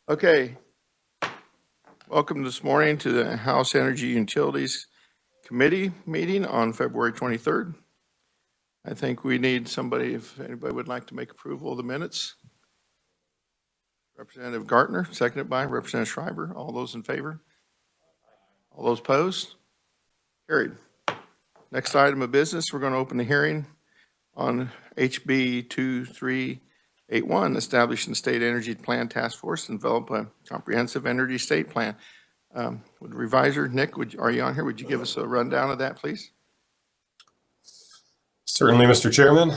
Okay, welcome this morning to the House Energy Utilities Committee meeting on February 23rd. I think we need somebody, if anybody would like to make approval of the minutes. Representative Gartner, seconded by Representative Schreiber. All those in favor? All those opposed? Carried. Next item of business, we're going to open the hearing on HB 2381, establishing the State Energy Plan Task Force and develop a comprehensive energy state plan. Would Revisor Nick, are you on here? Would you give us a rundown of that, please? Certainly, Mr. Chairman.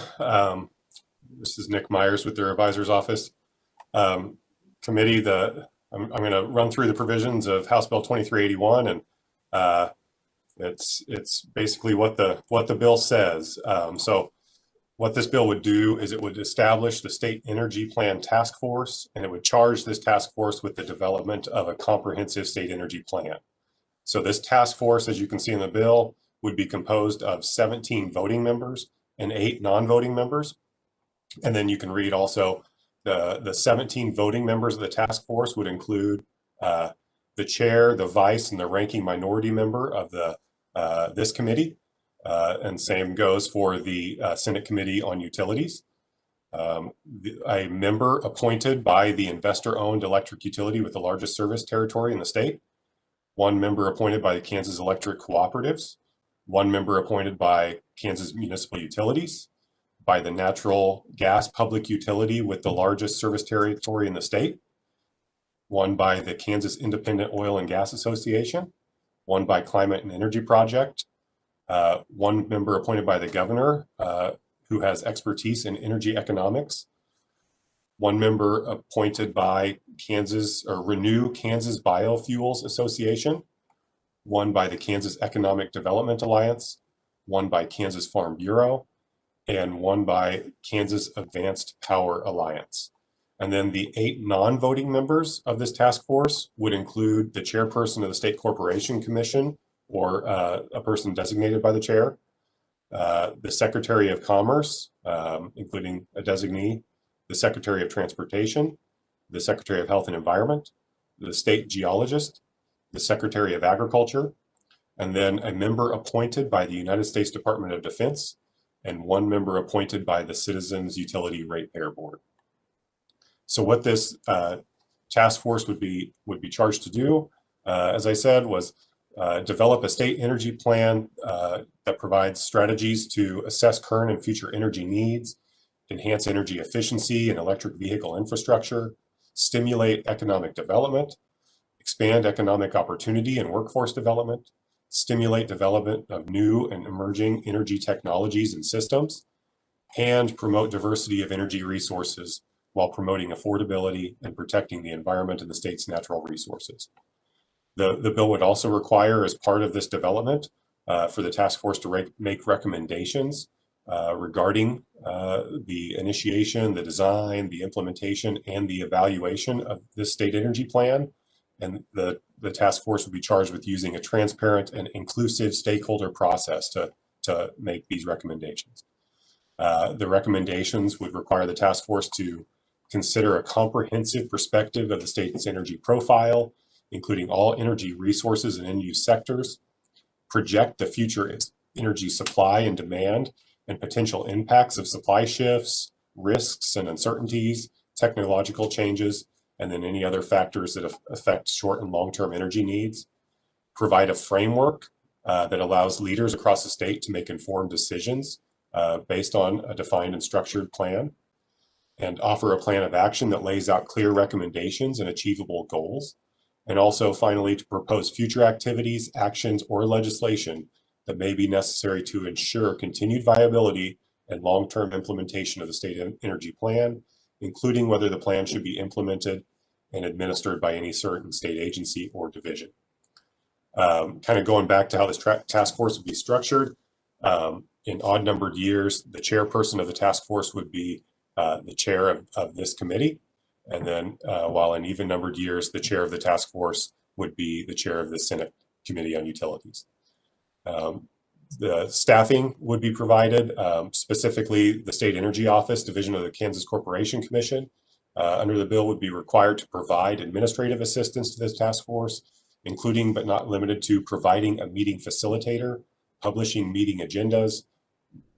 This is Nick Myers with the Revisor's Office. Committee, I'm going to run through the provisions of House Bill 2381, and it's basically what the bill says. So what this bill would do is it would establish the State Energy Plan Task Force, and it would charge this task force with the development of a comprehensive state energy plan. So this task force, as you can see in the bill, would be composed of 17 voting members and 8 non-voting members. And then you can read also the 17 voting members of the task force would include the chair, the vice, and the ranking minority member of this committee. And same goes for the Senate Committee on Utilities. A member appointed by the investor-owned electric utility with the largest service territory in the state. 1 member appointed by the Kansas Electric Cooperatives. 1 member appointed by Kansas Municipal Utilities. By the natural gas public utility with the largest service territory in the state. 1 by the Kansas Independent Oil and Gas Association. 1 by Climate and Energy Project. 1 member appointed by the governor who has expertise in energy economics. 1 member appointed by Renew Kansas Biofuels Association. 1 by the Kansas Economic Development Alliance. 1 by Kansas Farm Bureau. And 1 by Kansas Advanced Power Alliance. And then the 8 non-voting members of this task force would include the chairperson of the State Corporation Commission, or a person designated by the chair, the Secretary of Commerce, including a designee, the Secretary of Transportation, the Secretary of Health and Environment, the State Geologist, the Secretary of Agriculture, and then a member appointed by the United States Department of Defense, and 1 member appointed by the Citizens Utility Ratepayer Board. So what this task force would be charged to do, as I said, was develop a state energy plan that provides strategies to assess current and future energy needs, enhance energy efficiency and electric vehicle infrastructure, stimulate economic development, expand economic opportunity and workforce development, stimulate development of new and emerging energy technologies and systems, and promote diversity of energy resources while promoting affordability and protecting the environment and the state's natural resources. The bill would also require, as part of this development, for the task force to make recommendations regarding the initiation, the design, the implementation, and the evaluation of this state energy plan. And the task force would be charged with using a transparent and inclusive stakeholder process to make these recommendations. The recommendations would require the task force to consider a comprehensive perspective of the state's energy profile, including all energy resources and end-use sectors, project the future energy supply and demand and potential impacts of supply shifts, risks and uncertainties, technological changes, and then any other factors that affect short and long-term energy needs, provide a framework that allows leaders across the state to make informed decisions based on a defined and structured plan, and offer a plan of action that lays out clear recommendations and achievable goals, and also finally to propose future activities, actions, or legislation that may be necessary to ensure continued viability and long-term implementation of the state energy plan, including whether the plan should be implemented and administered by any certain state agency or division. Kind of going back to how this task force would be structured, in odd-numbered years, the chairperson of the task force would be the chair of this committee. And then while in even-numbered years, the chair of the task force would be the chair of the Senate Committee on Utilities. The staffing would be provided, specifically the State Energy Office, Division of the Kansas Corporation Commission, under the bill would be required to provide administrative assistance to this task force, including but not limited to providing a meeting facilitator, publishing meeting agendas,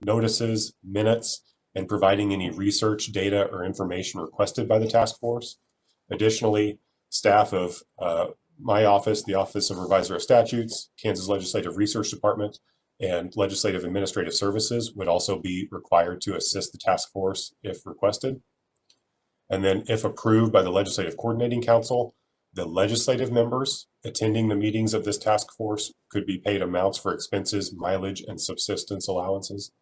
notices, minutes, and providing any research, data, or information requested by the task force. Additionally, staff of my office, the Office of Reviser of Statutes, Kansas Legislative Research Department, and Legislative Administrative Services would also be required to assist the task force if requested. And then if approved by the Legislative Coordinating Council, the legislative members attending the meetings of this task force could be paid amounts for expenses, mileage, and subsistence allowances.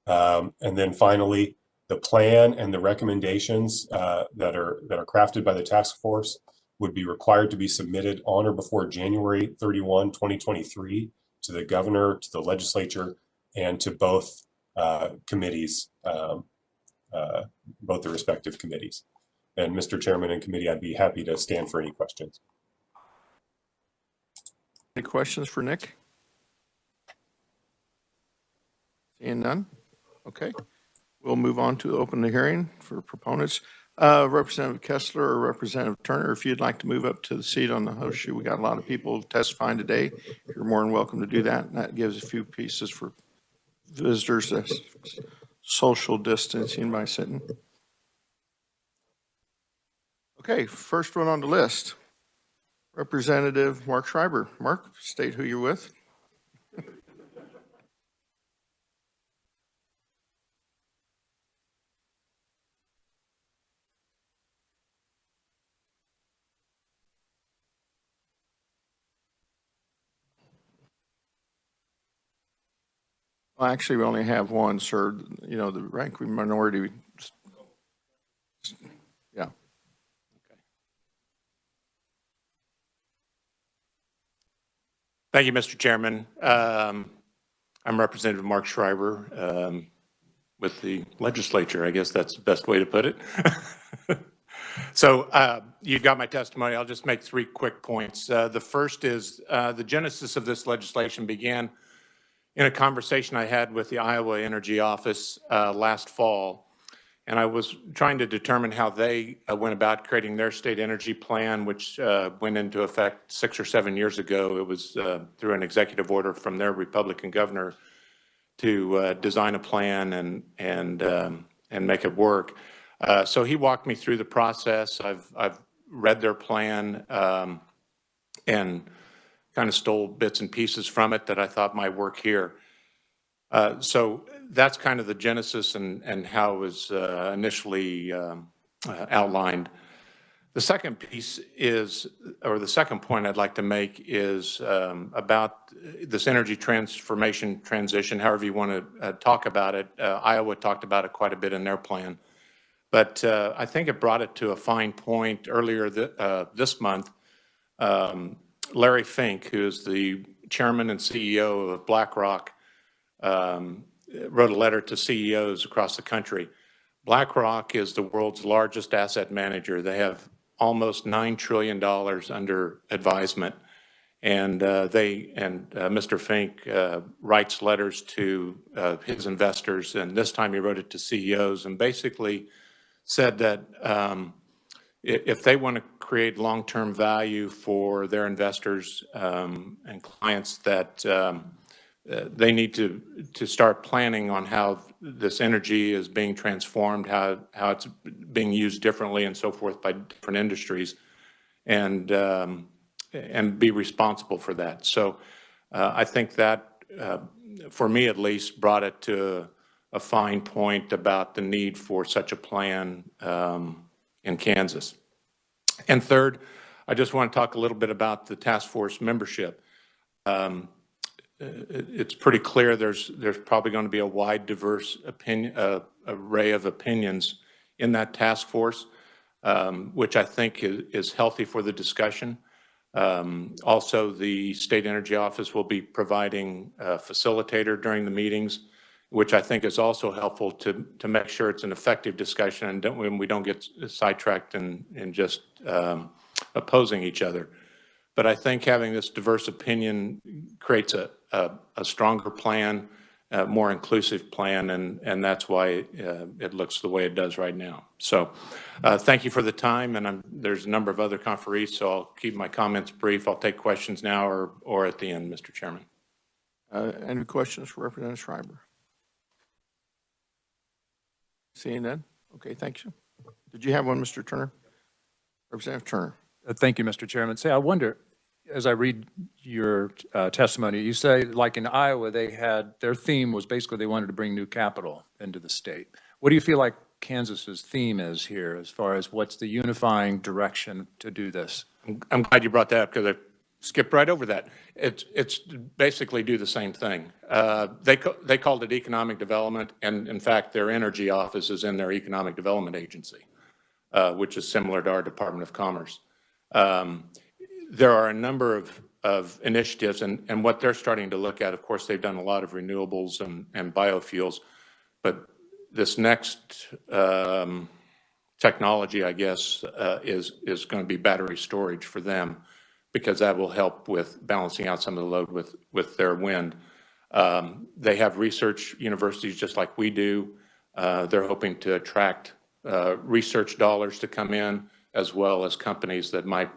And then finally, the plan and the recommendations that are crafted by the task force would be required to be submitted on or before January 31, 2023 to the governor, to the legislature, and to both committees, both the respective committees. And Mr. Chairman and committee, I'd be happy to stand for any questions. Any questions for Nick? Seeing none? Okay. We'll move on to open the hearing for proponents. Representative Kessler or Representative Turner, if you'd like to move up to the seat on the host shoe. We got a lot of people testifying today. You're more than welcome to do that. And that gives a few pieces for visitors, social distancing by sitting. Okay, first one on the list, Representative Mark Schreiber. Mark, state who you're with. Well, actually, we only have one, sir. You know, the ranking minority. Yeah. Thank you, Mr. Chairman. I'm Representative Mark Schreiber with the legislature. I guess that's the best way to put it. So you've got my testimony. I'll just make 3 quick points. The first is the genesis of this legislation began in a conversation I had with the Iowa Energy Office last fall. And I was trying to determine how they went about creating their state energy plan, which went into effect 6 or 7 years ago. It was through an executive order from their Republican governor to design a plan and make it work. So he walked me through the process. I've read their plan and kind of stole bits and pieces from it that I thought might work here. So that's kind of the genesis and how it was initially outlined. The second piece is, or the second point I'd like to make is about this energy transformation transition, however you want to talk about it. Iowa talked about it quite a bit in their plan. But I think it brought it to a fine point earlier this month. Larry Fink, who is the chairman and CEO of BlackRock, wrote a letter to CEOs across the country. BlackRock is the world's largest asset manager. They have almost $9 trillion under advisement. And Mr. Fink writes letters to his investors, and this time he wrote it to CEOs and basically said that if they want to create long-term value for their investors and clients, that they need to start planning on how this energy is being transformed, how it's being used differently and so forth by different industries, and be responsible for that. So I think that, for me at least, brought it to a fine point about the need for such a plan in Kansas. And third, I just want to talk a little bit about the task force membership. It's pretty clear there's probably going to be a wide, diverse array of opinions in that task force, which I think is healthy for the discussion. Also, the State Energy Office will be providing a facilitator during the meetings, which I think is also helpful to make sure it's an effective discussion and we don't get sidetracked in just opposing each other. But I think having this diverse opinion creates a stronger plan more inclusive plan, and that's why it looks the way it does right now. So thank you for the time, and there's a number of other conferees, so I'll keep my comments brief. I'll take questions now or at the end, Mr. Chairman. Any questions for Representative Schreiber? Seeing none? Okay, thank you. Did you have one, Mr. Turner? Representative Turner. Thank you, Mr. Chairman. Say, I wonder, as I read your testimony, you say, like in Iowa, their theme was basically they wanted to bring new capital into the state. What do you feel like Kansas's theme is here as far as what's the unifying direction to do this? I'm glad you brought that up because I skipped right over that. It's basically do the same thing. They called it economic development, and in fact, their energy office is in their economic development agency, which is similar to our Department of Commerce. There are a number of initiatives, and what they're starting to look at, of course, they've done a lot of renewables and biofuels, but this next technology, I guess, is going to be battery storage for them, because that will help with balancing out some of the load with their wind. They have research universities just like we do. They're hoping to attract research dollars to come in, as well as companies that might,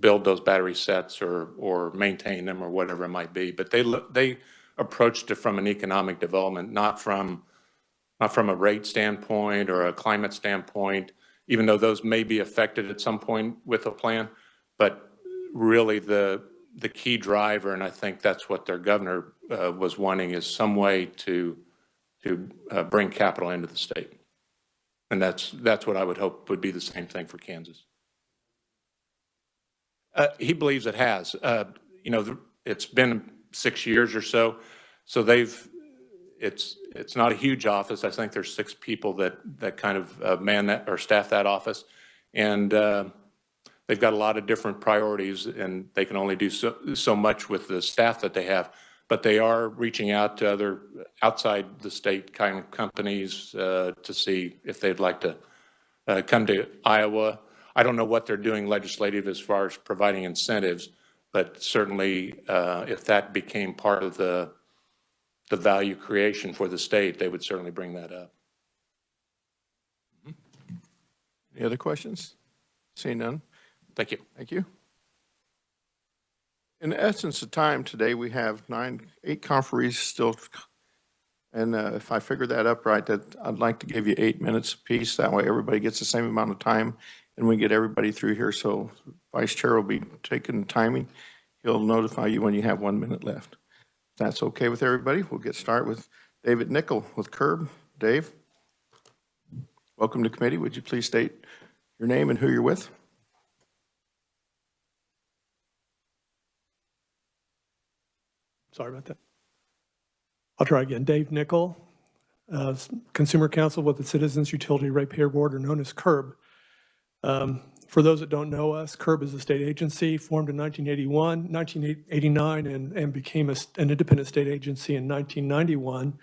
build those battery sets or maintain them or whatever it might be. But they approached it from an economic development, not from a rate standpoint or a climate standpoint, even though those may be affected at some point with a plan. But really the key driver, and I think that's what their governor was wanting, is some way to bring capital into the state. And that's what I would hope would be the same thing for Kansas. He believes it has. It's been 6 years or so, so it's not a huge office. I think there's 6 people that kind of man that or staff that office, and they've got a lot of different priorities, and they can only do so much with the staff that they have. But they are reaching out to other outside the state kind of companies to see if they'd like to come to Iowa. I don't know what they're doing legislative as far as providing incentives, but certainly if that became part of the value creation for the state, they would certainly bring that up. Any other questions? Seeing none? Thank you. Thank you. In the essence of time today, we have 8 conferees still. And if I figure that up right, that I'd like to give you 8 minutes apiece. That way everybody gets the same amount of time and we get everybody through here. So Vice Chair will be taking timing. He'll notify you when you have 1 minute left. If that's okay with everybody, we'll get started with David Nickel with CURB. Dave, welcome to committee. Would you please state your name and who you're with? Sorry about that. I'll try again. Dave Nickel, Consumer Counsel with the Citizens Utility Ratepayer Board, or known as CURB. For those that don't know us, CURB is a state agency formed in 1989 and became an independent state agency in 1991.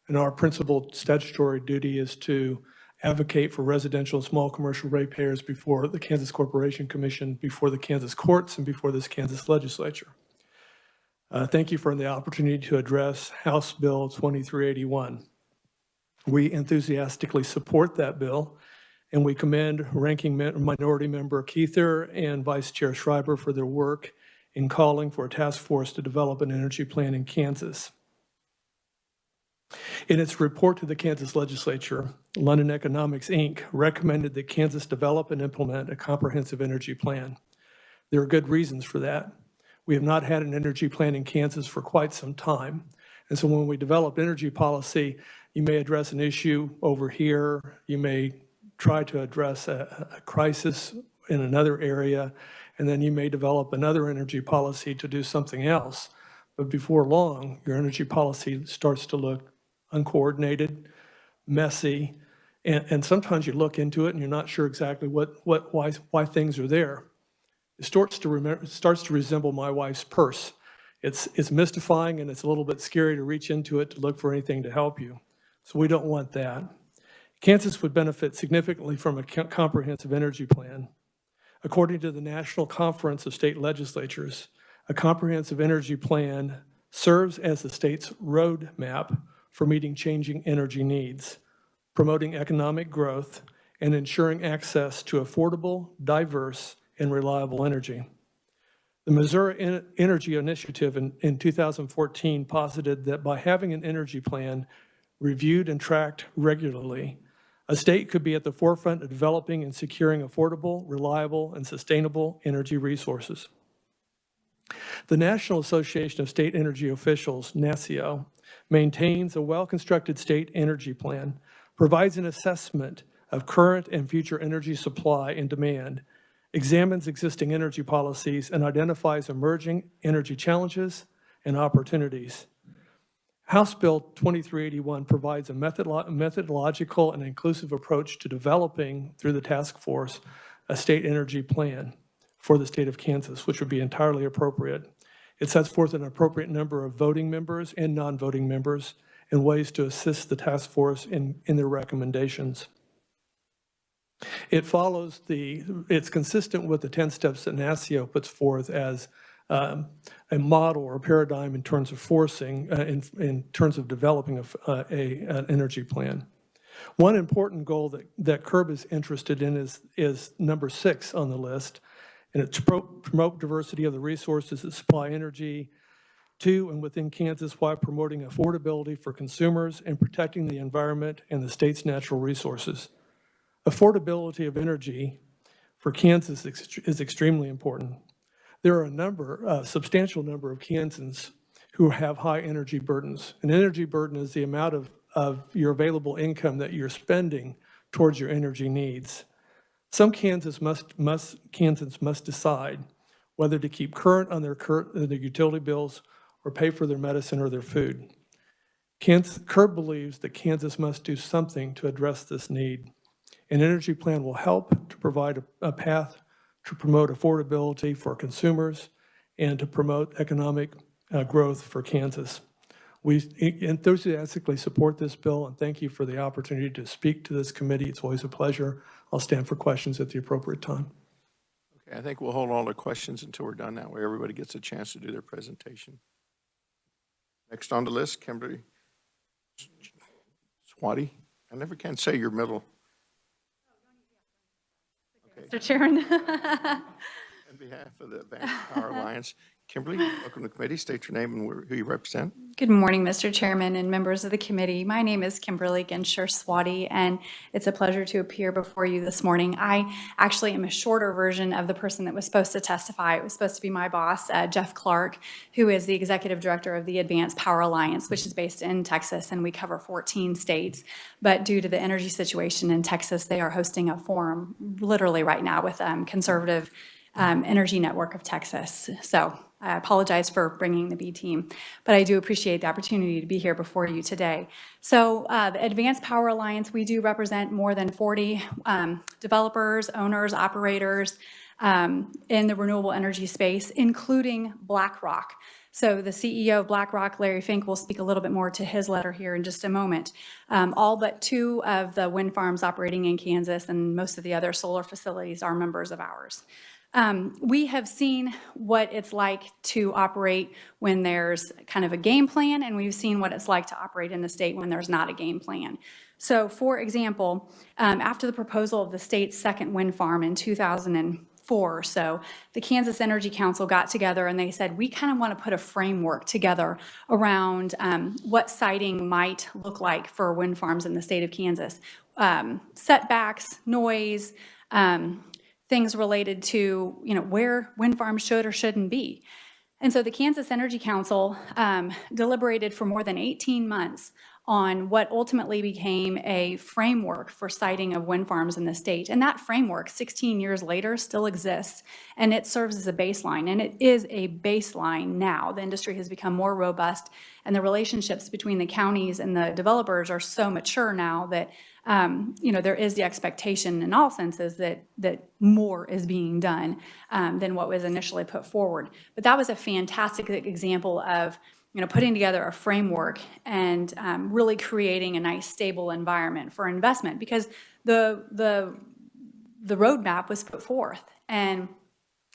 And our principal statutory duty is to advocate for residential and small commercial ratepayers before the Kansas Corporation Commission, before the Kansas courts, and before this Kansas legislature. Thank you for the opportunity to address House Bill 2381. We enthusiastically support that bill, and we commend Ranking Minority Member Keither and Vice Chair Schreiber for their work in calling for a task force to develop an energy plan in Kansas. In its report to the Kansas legislature, London Economics, Inc. recommended that Kansas develop and implement a comprehensive energy plan. There are good reasons for that. We have not had an energy plan in Kansas for quite some time. And so when we develop energy policy, you may address an issue over here. You may try to address a crisis in another area, and then you may develop another energy policy to do something else. But before long, your energy policy starts to look uncoordinated, messy, and sometimes you look into it and you're not sure exactly why things are there. It starts to resemble my wife's purse. It's mystifying, and it's a little bit scary to reach into it to look for anything to help you. So we don't want that. Kansas would benefit significantly from a comprehensive energy plan. According to the National Conference of State Legislatures, a comprehensive energy plan serves as the state's roadmap for meeting changing energy needs, promoting economic growth, and ensuring access to affordable, diverse, and reliable energy. The Missouri Energy Initiative in 2014 posited that by having an energy plan reviewed and tracked regularly, a state could be at the forefront of developing and securing affordable, reliable, and sustainable energy resources. The National Association of State Energy Officials, NASCIO, maintains a well-constructed state energy plan, provides an assessment of current and future energy supply and demand, examines existing energy policies, and identifies emerging energy challenges and opportunities. House Bill 2381 provides a methodological and inclusive approach to developing, through the task force, a state energy plan for the state of Kansas, which would be entirely appropriate. It sets forth an appropriate number of voting members and non-voting members and ways to assist the task force in their recommendations. It's consistent with the 10 steps that NASCIO puts forth as a model or a paradigm in terms of in terms of developing an energy plan. One important goal that CURB is interested in is number 6 on the list, and it's to promote diversity of the resources that supply energy to and within Kansas while promoting affordability for consumers and protecting the environment and the state's natural resources. Affordability of energy for Kansas is extremely important. There are a substantial number of Kansans who have high energy burdens. An energy burden is the amount of your available income that you're spending towards your energy needs. Some Kansans must decide whether to keep current on their utility bills or pay for their medicine or their food. CURB believes that Kansas must do something to address this need. An energy plan will help to provide a path to promote affordability for consumers and to promote economic growth for Kansas. We enthusiastically support this bill, and thank you for the opportunity to speak to this committee. It's always a pleasure. I'll stand for questions at the appropriate time. Okay, I think we'll hold all the questions until we're done. That way everybody gets a chance to do their presentation. Next on the list, Kimberly Swati. I never can say your middle. Mr. Chairman. On behalf of the Advanced Power Alliance, Kimberly, welcome to the committee. State your name and who you represent. Good morning, Mr. Chairman and members of the committee. My name is Kimberly Genscher Swati, and it's a pleasure to appear before you this morning. I actually am a shorter version of the person that was supposed to testify. It was supposed to be my boss, Jeff Clark, who is the executive director of the Advanced Power Alliance, which is based in Texas, and we cover 14 states. But due to the energy situation in Texas, they are hosting a forum literally right now with Conservative Energy Network of Texas. So I apologize for bringing the B team, but I do appreciate the opportunity to be here before you today. So the Advanced Power Alliance, we do represent more than 40 developers, owners, operators in the renewable energy space, including BlackRock. So the CEO of BlackRock, Larry Fink, will speak a little bit more to his letter here in just a moment. All but 2 of the wind farms operating in Kansas and most of the other solar facilities are members of ours. We have seen what it's like to operate when there's kind of a game plan, and we've seen what it's like to operate in the state when there's not a game plan. So, for example, after the proposal of the state's second wind farm in 2004 or so, the Kansas Energy Council got together and they said, we kind of want to put a framework together around what siting might look like for wind farms in the state of Kansas. Setbacks, noise, things related to, where wind farms should or shouldn't be. And so the Kansas Energy Council deliberated for more than 18 months on what ultimately became a framework for siting of wind farms in the state. And that framework, 16 years later, still exists, and it serves as a baseline. And it is a baseline now. The industry has become more robust, and the relationships between the counties and the developers are so mature now that there is the expectation in all senses that more is being done than what was initially put forward. But that was a fantastic example of putting together a framework and really creating a nice, stable environment for investment, because the roadmap was put forth. And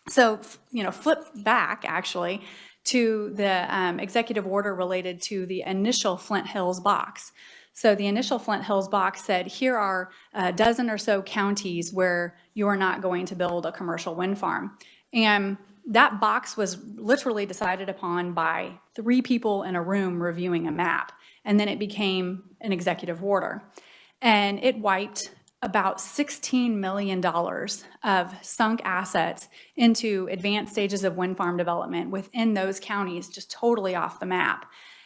so, flip back actually to the executive order related to the initial Flint Hills box. So the initial Flint Hills box said, here are a dozen or so counties where you are not going to build a commercial wind farm. And that box was literally decided upon by 3 people in a room reviewing a map. And then it became an executive order. And it wiped about $16 million of sunk assets into advanced stages of wind farm development within those counties, just totally off the map.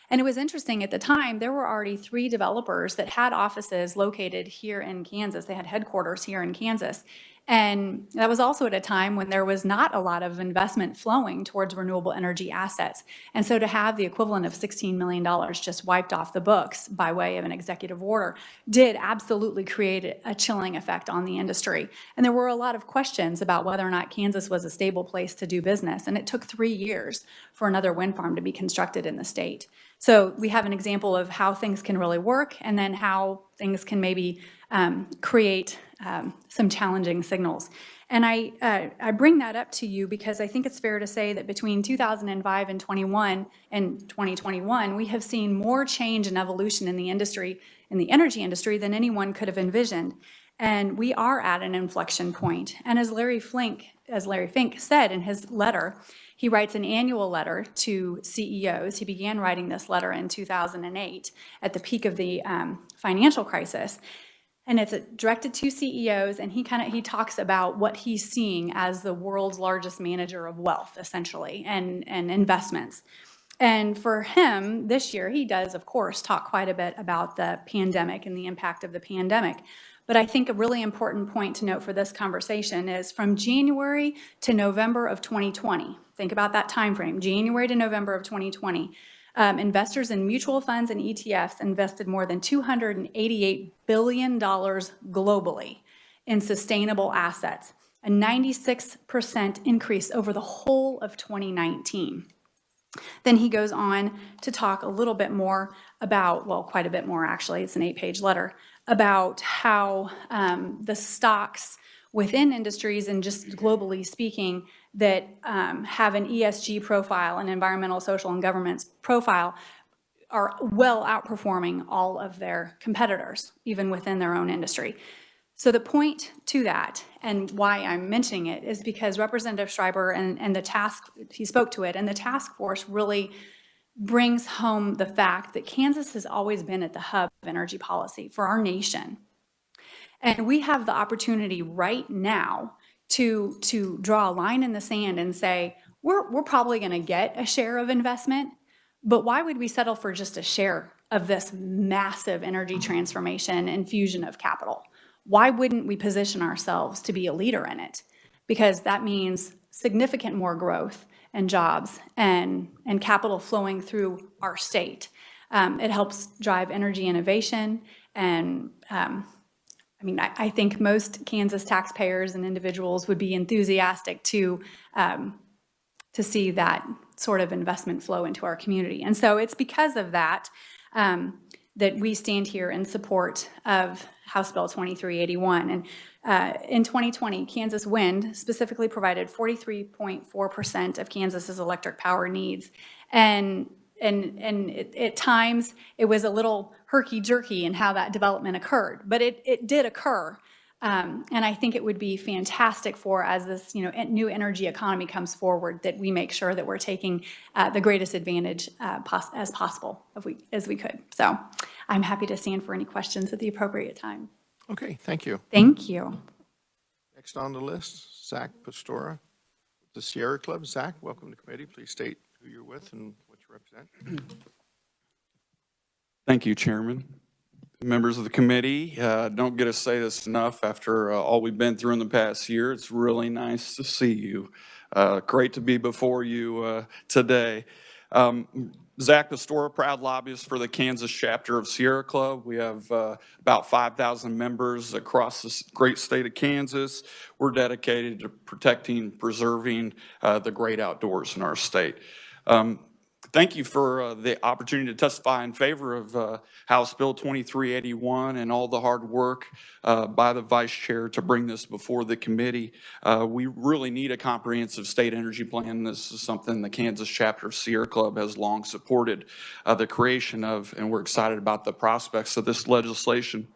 And it was interesting, at the time, there were already 3 developers that had offices located here in Kansas. They had headquarters here in Kansas. And that was also at a time when there was not a lot of investment flowing towards renewable energy assets. And so to have the equivalent of $16 million just wiped off the books by way of an executive order did absolutely create a chilling effect on the industry. And there were a lot of questions about whether or not Kansas was a stable place to do business. And it took 3 years for another wind farm to be constructed in the state. So we have an example of how things can really work, and then how things can maybe create some challenging signals. And I bring that up to you because I think it's fair to say that between 2005 and 2021, we have seen more change and evolution in the industry, in the energy industry, than anyone could have envisioned. And we are at an inflection point. And as Larry Fink said in his letter, he writes an annual letter to CEOs. He began writing this letter in 2008 at the peak of the financial crisis. And it's directed to CEOs, and he talks about what he's seeing as the world's largest manager of wealth, essentially, and investments. And for him, this year, he does, of course, talk quite a bit about the pandemic and the impact of the pandemic. But I think a really important point to note for this conversation is from January to November of 2020, think about that time frame, January to November of 2020, investors in mutual funds and ETFs invested more than $288 billion globally in sustainable assets, a 96% increase over the whole of 2019. Then he goes on to talk a little bit more about, well, quite a bit more actually, it's an 8-page letter, about how the stocks within industries and just globally speaking that have an ESG profile, an environmental, social, and governance profile, are well outperforming all of their competitors, even within their own industry. So the point to that, and why I'm mentioning it, is because Representative Schreiber and the task, he spoke to it, and the task force really brings home the fact that Kansas has always been at the hub of energy policy for our nation. And we have the opportunity right now to draw a line in the sand and say, we're probably going to get a share of investment, but why would we settle for just a share of this massive energy transformation and fusion of capital? Why wouldn't we position ourselves to be a leader in it? Because that means significant more growth and jobs and capital flowing through our state. It helps drive energy innovation, and I think most Kansas taxpayers and individuals would be enthusiastic to see that sort of investment flow into our community. And so it's because of that that we stand here in support of House Bill 2381. And in 2020, Kansas Wind specifically provided 43.4% of Kansas's electric power needs. And at times, it was a little herky-jerky in how that development occurred, but it did occur. And I think it would be fantastic for, as this new energy economy comes forward, that we make sure that we're taking the greatest advantage as possible as we could. So I'm happy to stand for any questions at the appropriate time. Okay, thank you. Thank you. Next on the list, Zach Pastora, the Sierra Club. Zach, welcome to committee. Please state who you're with and what you represent. Thank you, Chairman. Members of the committee, don't get to say this enough after all we've been through in the past year. It's really nice to see you. Great to be before you today. Zach Pastora, proud lobbyist for the Kansas chapter of Sierra Club. We have about 5,000 members across the great state of Kansas. We're dedicated to protecting, preserving the great outdoors in our state. Thank you for the opportunity to testify in favor of House Bill 2381 and all the hard work by the Vice Chair to bring this before the committee. We really need a comprehensive state energy plan. This is something the Kansas chapter of Sierra Club has long supported the creation of, and we're excited about the prospects of this legislation.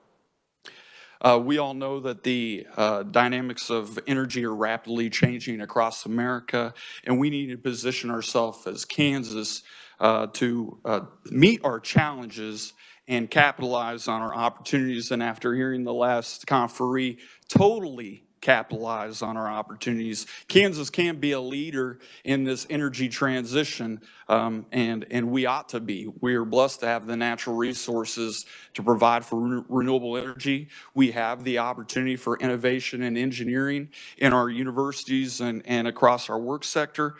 We all know that the dynamics of energy are rapidly changing across America, and we need to position ourselves as Kansas to meet our challenges and capitalize on our opportunities. And after hearing the last conferee, totally capitalize on our opportunities. Kansas can be a leader in this energy transition, and we ought to be. We are blessed to have the natural resources to provide for renewable energy. We have the opportunity for innovation and engineering in our universities and across our work sector,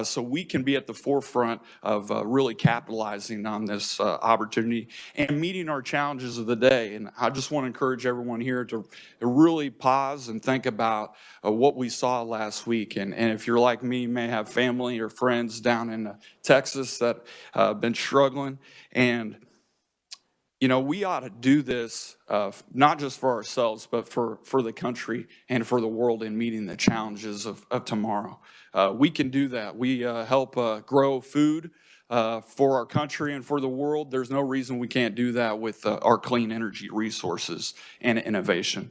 so we can be at the forefront of really capitalizing on this opportunity and meeting our challenges of the day. And I just want to encourage everyone here to really pause and think about what we saw last week. And if you're like me, you may have family or friends down in Texas that have been struggling. And, you know, we ought to do this not just for ourselves, but for the country and for the world in meeting the challenges of tomorrow. We can do that. We help grow food for our country and for the world. There's no reason we can't do that with our clean energy resources and innovation.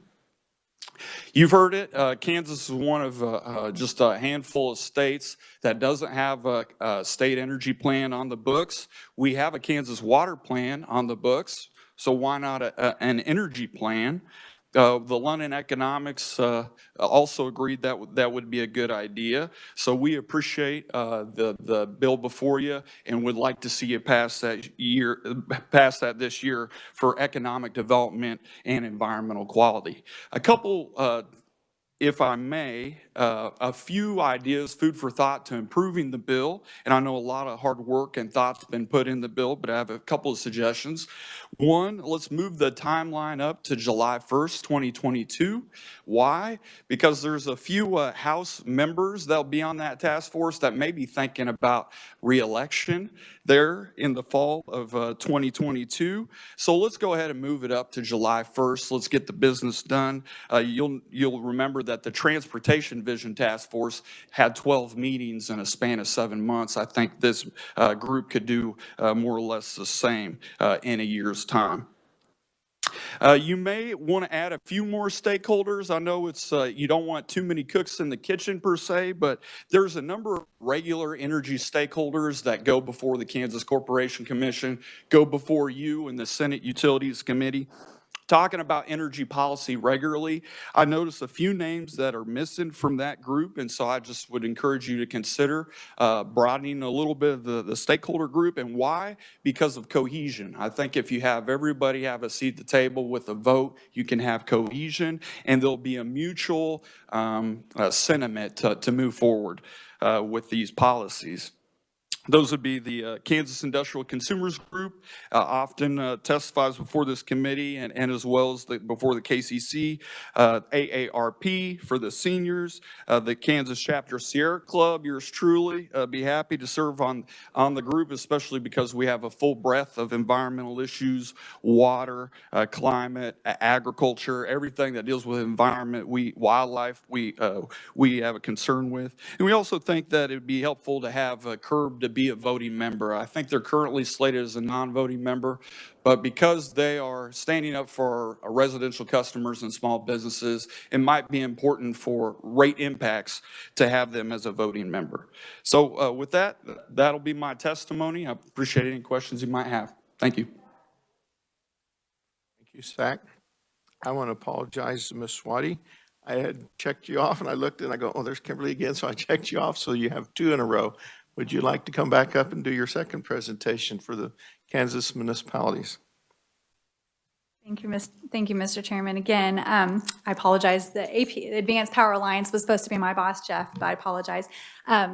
You've heard it. Kansas is one of just a handful of states that doesn't have a state energy plan on the books. We have a Kansas water plan on the books, so why not an energy plan? The London Economics also agreed that that would be a good idea. So we appreciate the bill before you and would like to see you pass that this year for economic development and environmental quality. A couple, if I may, a few ideas, food for thought to improving the bill. And I know a lot of hard work and thought's been put in the bill, but I have a couple of suggestions. One, let's move the timeline up to July 1st, 2022. Why? Because there's a few House members that'll be on that task force that may be thinking about re-election there in the fall of 2022. So let's go ahead and move it up to July 1st. Let's get the business done. You'll remember that the Transportation Vision Task Force had 12 meetings in a span of 7 months. I think this group could do more or less the same in a year's time. You may want to add a few more stakeholders. I know it's you don't want too many cooks in the kitchen per se, but there's a number of regular energy stakeholders that go before the Kansas Corporation Commission, go before you and the Senate Utilities Committee, talking about energy policy regularly. I noticed a few names that are missing from that group, and so I just would encourage you to consider broadening a little bit of the stakeholder group. And why? Because of cohesion. I think if you have everybody have a seat at the table with a vote, you can have cohesion, and there'll be a mutual sentiment to move forward with these policies. Those would be the Kansas Industrial Consumers Group, often testifies before this committee and as well as before the KCC, AARP for the seniors, the Kansas Chapter Sierra Club, yours truly, be happy to serve on the group, especially because we have a full breadth of environmental issues, water, climate, agriculture, everything that deals with environment, wildlife, we have a concern with. And we also think that it would be helpful to have a curb to be a voting member. I think they're currently slated as a non-voting member, but because they are standing up for our residential customers and small businesses, it might be important for rate impacts to have them as a voting member. So with that, that'll be my testimony. I appreciate any questions you might have. Thank you. Thank you, Zach. I want to apologize to Ms. Swati. I had checked you off and I looked and I go, oh, there's Kimberly again. So I checked you off. So you have 2 in a row. Would you like to come back up and do your second presentation for the Kansas municipalities? Thank you, Mr. Chairman. Again, I apologize. The Advanced Power Alliance was supposed to be my boss, Jeff, but I apologize.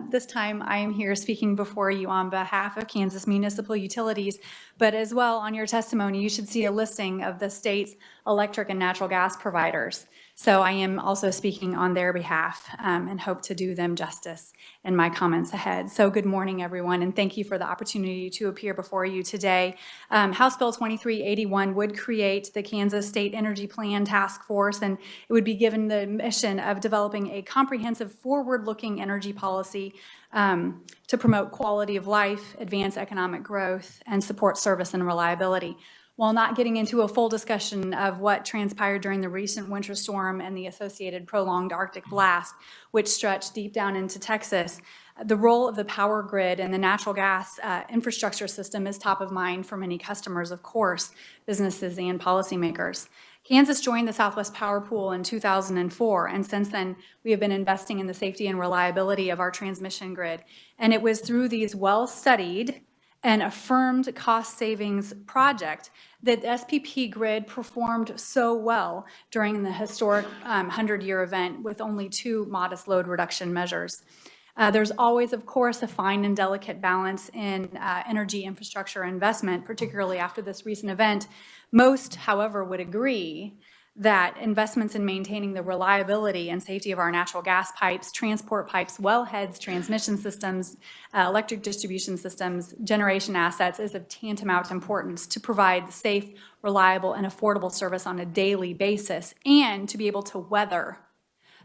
This time I am here speaking before you on behalf of Kansas Municipal Utilities, but as well on your testimony, you should see a listing of the state's electric and natural gas providers. So I am also speaking on their behalf and hope to do them justice in my comments ahead. So good morning, everyone, and thank you for the opportunity to appear before you today. House Bill 2381 would create the Kansas State Energy Plan Task Force, and it would be given the mission of developing a comprehensive forward-looking energy policy to promote quality of life, advance economic growth, and support service and reliability. While not getting into a full discussion of what transpired during the recent winter storm and the associated prolonged Arctic blast, which stretched deep down into Texas, the role of the power grid and the natural gas infrastructure system is top of mind for many customers, of course, businesses and policymakers. Kansas joined the Southwest Power Pool in 2004, and since then, we have been investing in the safety and reliability of our transmission grid. And it was through these well-studied and affirmed cost savings project that the SPP grid performed so well during the historic 100-year event with only 2 modest load reduction measures. There's always, of course, a fine and delicate balance in energy infrastructure investment, particularly after this recent event. Most, however, would agree that investments in maintaining the reliability and safety of our natural gas pipes, transport pipes, wellheads, transmission systems, electric distribution systems, generation assets is of tantamount importance to provide safe, reliable, and affordable service on a daily basis and to be able to weather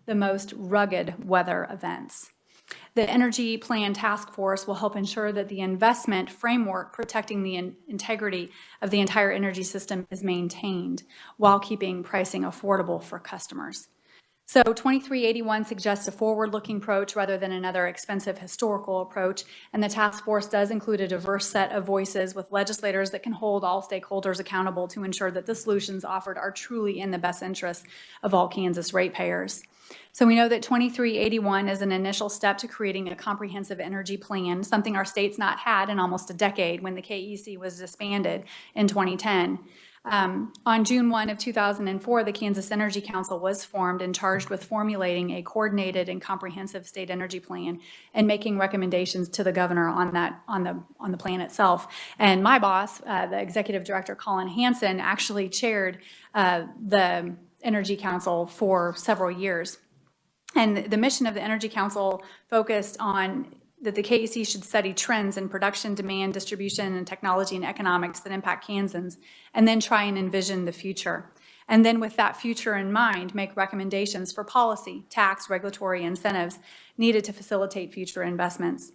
the most rugged weather events. The Energy Plan Task Force will help ensure that the investment framework protecting the integrity of the entire energy system is maintained while keeping pricing affordable for customers. So 2381 suggests a forward-looking approach rather than another expensive historical approach, and the task force does include a diverse set of voices with legislators that can hold all stakeholders accountable to ensure that the solutions offered are truly in the best interest of all Kansas ratepayers. So we know that 2381 is an initial step to creating a comprehensive energy plan, something our state's not had in almost a decade when the KEC was disbanded in 2010. On June 1 of 2004, the Kansas Energy Council was formed and charged with formulating a coordinated and comprehensive state energy plan and making recommendations to the governor on the plan itself. And my boss, the executive director, Colin Hansen, actually chaired the Energy Council for several years. And the mission of the Energy Council focused on that the KEC should study trends in production, demand, distribution, and technology and economics that impact Kansans, and then try and envision the future. And then with that future in mind, make recommendations for policy, tax, regulatory incentives needed to facilitate future investments.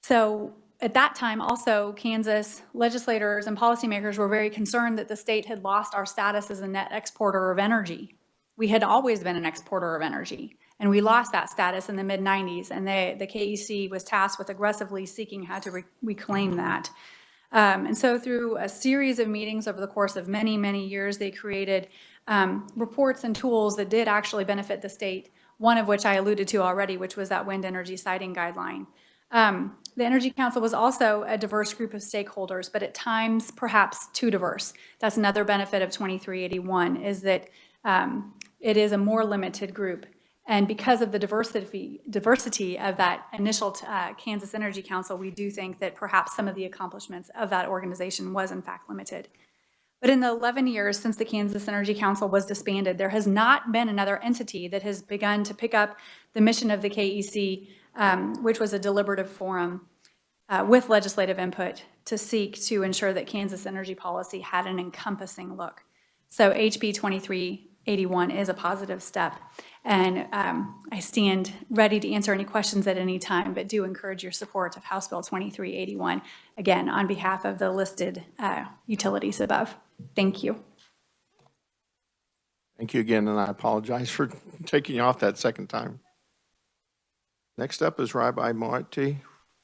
So at that time, also, Kansas legislators and policymakers were very concerned that the state had lost our status as a net exporter of energy. We had always been an exporter of energy, and we lost that status in the mid-90s, and the KEC was tasked with aggressively seeking how to reclaim that. And so through a series of meetings over the course of many, many years, they created reports and tools that did actually benefit the state, one of which I alluded to already, which was that wind energy siting guideline. The Energy Council was also a diverse group of stakeholders, but at times perhaps too diverse. That's another benefit of 2381, is that it is a more limited group. And because of the diversity of that initial Kansas Energy Council, we do think that perhaps some of the accomplishments of that organization was in fact limited. But in the 11 years since the Kansas Energy Council was disbanded, there has not been another entity that has begun to pick up the mission of the KEC, which was a deliberative forum with legislative input to seek to ensure that Kansas energy policy had an encompassing look. So HB 2381 is a positive step. And I stand ready to answer any questions at any time, but do encourage your support of House Bill 2381, again, on behalf of the listed utilities above. Thank you. Thank you again, and I apologize for taking you off that second time. Next up is Rabbi Monty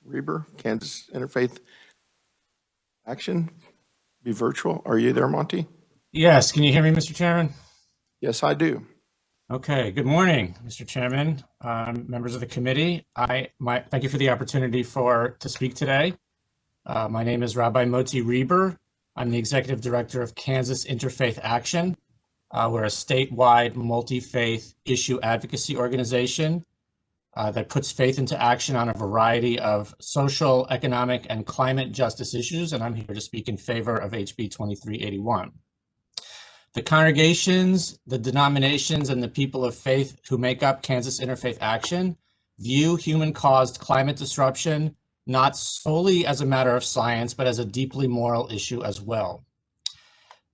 Reber, Kansas Interfaith Action. Be virtual. Are you there, Monty? Yes, can you hear me, Mr. Chairman? Yes, I do. Okay, good morning, Mr. Chairman, members of the committee. Thank you for the opportunity to speak today. My name is Rabbi Moti Reber. I'm the Executive Director of Kansas Interfaith Action. We're a statewide multi-faith issue advocacy organization that puts faith into action on a variety of social, economic, and climate justice issues, and I'm here to speak in favor of HB 2381. The congregations, the denominations, and the people of faith who make up Kansas Interfaith Action view human-caused climate disruption not solely as a matter of science, but as a deeply moral issue as well.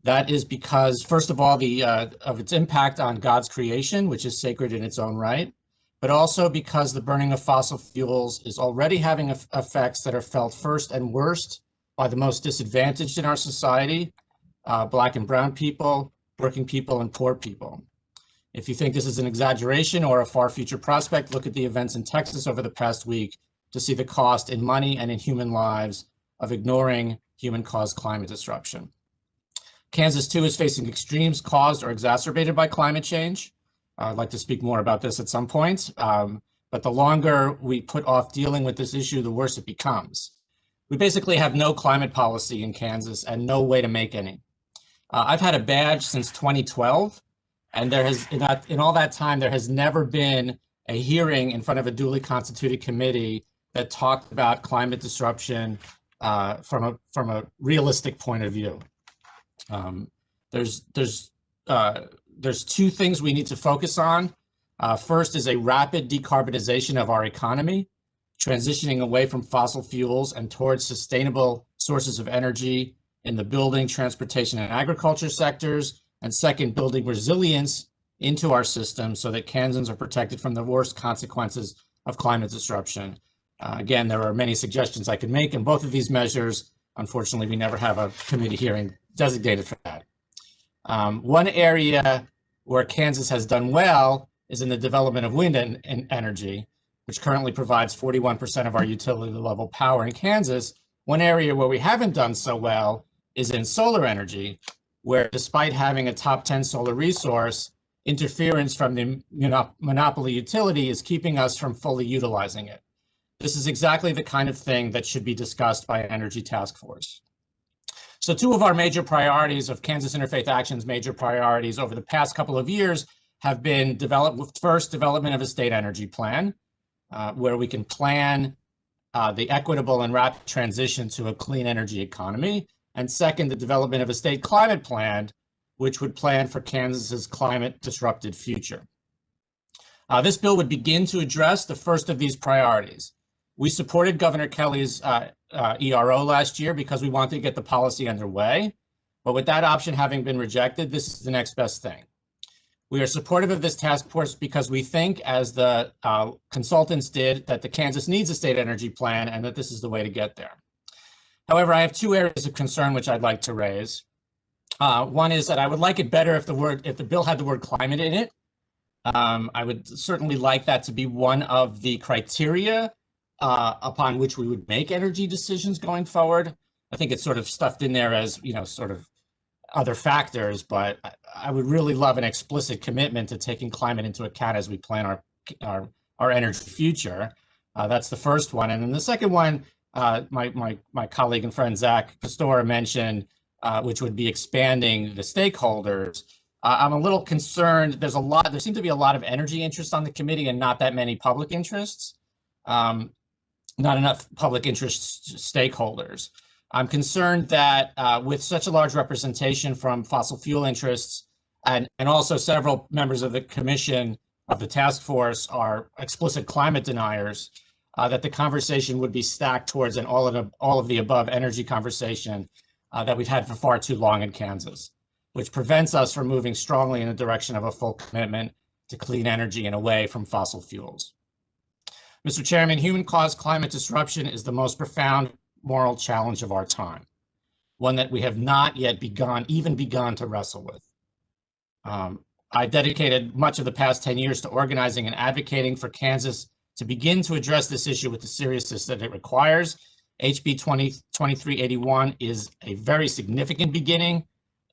That is because, first of all, of its impact on God's creation, which is sacred in its own right, but also because the burning of fossil fuels is already having effects that are felt first and worst by the most disadvantaged in our society, Black and brown people, working people, and poor people. If you think this is an exaggeration or a far future prospect, look at the events in Texas over the past week to see the cost in money and in human lives of ignoring human-caused climate disruption. Kansas, too, is facing extremes caused or exacerbated by climate change. I'd like to speak more about this at some point, but the longer we put off dealing with this issue, the worse it becomes. We basically have no climate policy in Kansas and no way to make any. I've had a badge since 2012, and there has, in all that time, there has never been a hearing in front of a duly constituted committee that talked about climate disruption from a realistic point of view. There's two things we need to focus on. First is a rapid decarbonization of our economy, transitioning away from fossil fuels and towards sustainable sources of energy in the building, transportation, and agriculture sectors. And second, building resilience into our system so that Kansans are protected from the worst consequences of climate disruption. Again, there are many suggestions I could make in both of these measures. Unfortunately, we never have a committee hearing designated for that. One area where Kansas has done well is in the development of wind energy, which currently provides 41% of our utility level power in Kansas. One area where we haven't done so well is in solar energy, where despite having a top 10 solar resource, interference from the monopoly utility is keeping us from fully utilizing it. This is exactly the kind of thing that should be discussed by an energy task force. So two of our major priorities of Kansas Interfaith Action's major priorities over the past couple of years have been development of a state energy plan, where we can plan the equitable and rapid transition to a clean energy economy. And second, the development of a state climate plan, which would plan for Kansas's climate disrupted future. This bill would begin to address the first of these priorities. We supported Governor Kelly's ERO last year because we wanted to get the policy underway. But with that option having been rejected, this is the next best thing. We are supportive of this task force because we think, as the consultants did, that the Kansas needs a state energy plan and that this is the way to get there. However, I have two areas of concern which I'd like to raise. One is that I would like it better if the bill had the word climate in it. I would certainly like that to be one of the criteria upon which we would make energy decisions going forward. I think it's sort of stuffed in there as, sort of other factors, but I would really love an explicit commitment to taking climate into account as we plan our energy future. That's the first one. And then the second one, my colleague and friend Zach Pastora mentioned, which would be expanding the stakeholders. I'm a little concerned. There seem to be a lot of energy interest on the committee and not that many public interests, not enough public interest stakeholders. I'm concerned that with such a large representation from fossil fuel interests and also several members of the commission of the task force are explicit climate deniers, that the conversation would be stacked towards an all of the above energy conversation that we've had for far too long in Kansas, which prevents us from moving strongly in the direction of a full commitment to clean energy and away from fossil fuels. Mr. Chairman, human-caused climate disruption is the most profound moral challenge of our time, one that we have not yet even begun to wrestle with. I dedicated much of the past 10 years to organizing and advocating for Kansas to begin to address this issue with the seriousness that it requires. HB 2381 is a very significant beginning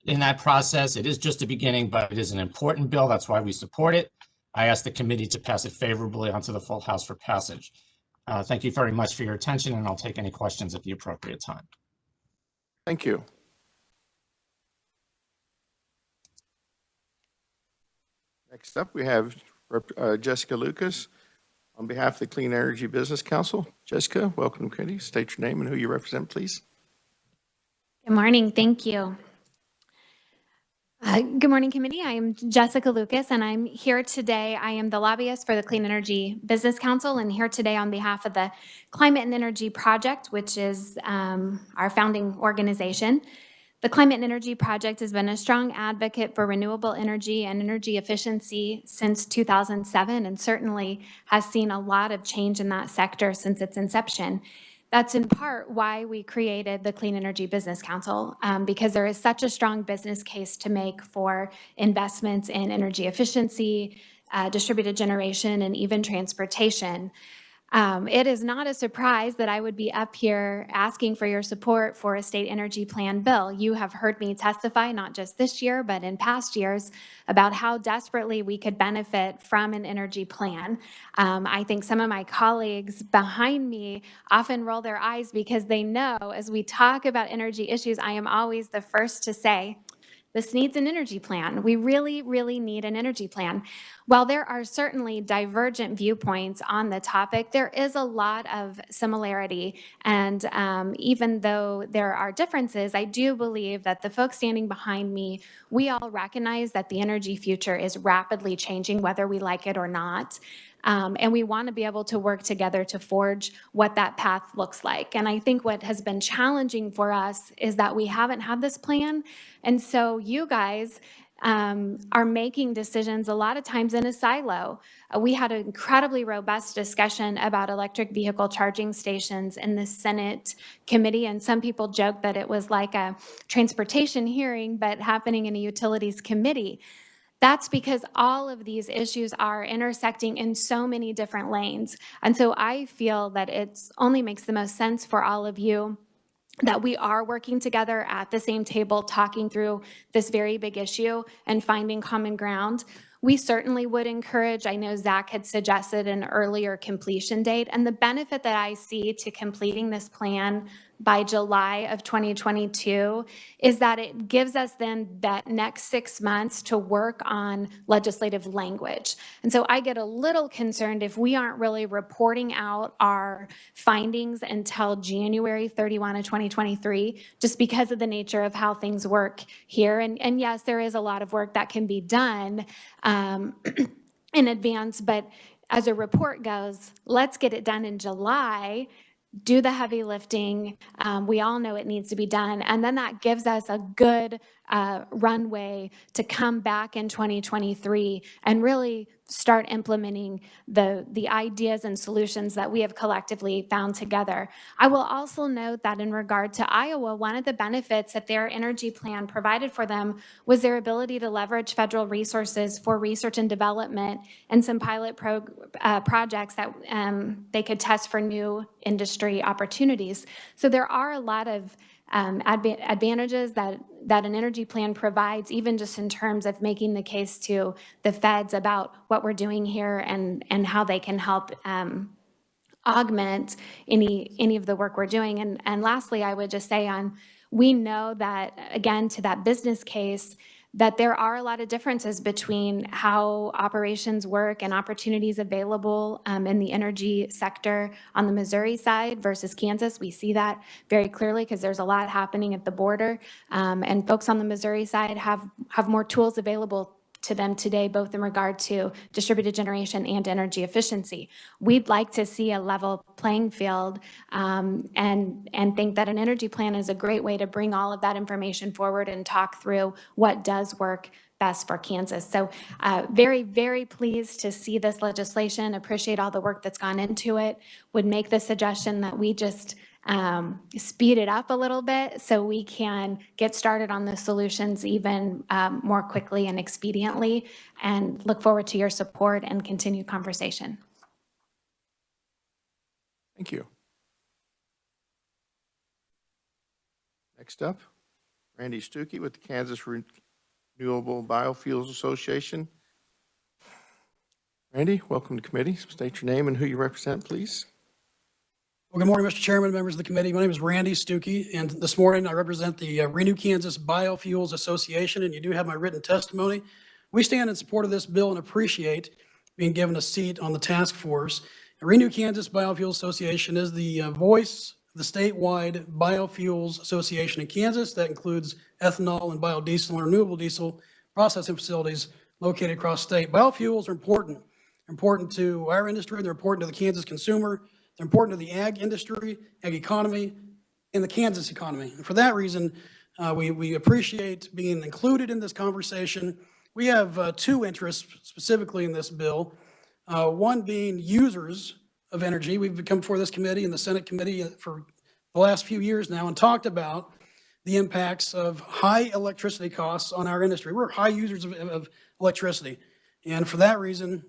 in that process. It is just a beginning, but it is an important bill. That's why we support it. I ask the committee to pass it favorably onto the full House for passage. Thank you very much for your attention, and I'll take any questions at the appropriate time. Thank you. Next up, we have Jessica Lucas, On behalf of the Clean Energy Business Council, Jessica, welcome to committee. State your name and who you represent, please. Good morning. Thank you. Good morning, committee. I am Jessica Lucas, and I'm here today. I am the lobbyist for the Clean Energy Business Council, and here today on behalf of the Climate and Energy Project, which is our founding organization. The Climate and Energy Project has been a strong advocate for renewable energy and energy efficiency since 2007, and certainly has seen a lot of change in that sector since its inception. That's in part why we created the Clean Energy Business Council, because there is such a strong business case to make for investments in energy efficiency, distributed generation, and even transportation. It is not a surprise that I would be up here asking for your support for a state energy plan bill. You have heard me testify, not just this year, but in past years, about how desperately we could benefit from an energy plan. I think some of my colleagues behind me often roll their eyes because they know as we talk about energy issues, I am always the first to say, this needs an energy plan. We really, really need an energy plan. While there are certainly divergent viewpoints on the topic, there is a lot of similarity. And even though there are differences, I do believe that the folks standing behind me, we all recognize that the energy future is rapidly changing, whether we like it or not. And we want to be able to work together to forge what that path looks like. And I think what has been challenging for us is that we haven't had this plan. And so you guys are making decisions a lot of times in a silo. We had an incredibly robust discussion about electric vehicle charging stations in the Senate committee, and some people joke that it was like a transportation hearing, but happening in a utilities committee. That's because all of these issues are intersecting in so many different lanes. And so I feel that it only makes the most sense for all of you that we are working together at the same table, talking through this very big issue and finding common ground. We certainly would encourage, I know Zach had suggested an earlier completion date, and the benefit that I see to completing this plan by July of 2022 is that it gives us then that next 6 months to work on legislative language. And so I get a little concerned if we aren't really reporting out our findings until January 31 of 2023, just because of the nature of how things work here. And yes, there is a lot of work that can be done in advance, but as a report goes, let's get it done in July, do the heavy lifting. We all know it needs to be done. And then that gives us a good runway to come back in 2023 and really start implementing the ideas and solutions that we have collectively found together. I will also note that in regard to Iowa, one of the benefits that their energy plan provided for them was their ability to leverage federal resources for research and development and some pilot projects that they could test for new industry opportunities. So there are a lot of advantages that an energy plan provides, even just in terms of making the case to the feds about what we're doing here and how they can help augment any of the work we're doing. And lastly, I would just say we know that, again, to that business case, that there are a lot of differences between how operations work and opportunities available in the energy sector on the Missouri side versus Kansas. We see that very clearly because there's a lot happening at the border, and folks on the Missouri side have more tools available to them today, both in regard to distributed generation and energy efficiency. We'd like to see a level playing field and think that an energy plan is a great way to bring all of that information forward and talk through what does work best for Kansas. So very, very pleased to see this legislation, appreciate all the work that's gone into it, would make the suggestion that we just speed it up a little bit so we can get started on the solutions even more quickly and expediently, and look forward to your support and continued conversation. Thank you. Next up, Randy Stuckey with the Kansas Renewable Biofuels Association. Randy, welcome to committee. State your name and who you represent, please. Well, good morning, Mr. Chairman, members of the committee. My name is Randy Stuckey, and this morning I represent the Renew Kansas Biofuels Association, and you do have my written testimony. We stand in support of this bill and appreciate being given a seat on the task force. The Renew Kansas Biofuels Association is the voice of the statewide biofuels association in Kansas. That includes ethanol and biodiesel and renewable diesel processing facilities located across state. Biofuels are important to our industry. They're important to the Kansas consumer. They're important to the ag industry, ag economy, and the Kansas economy. And for that reason, we appreciate being included in this conversation. We have two interests specifically in this bill. One being users of energy. We've come before this committee and the Senate committee for the last few years now and talked about the impacts of high electricity costs on our industry. We're high users of electricity. And for that reason,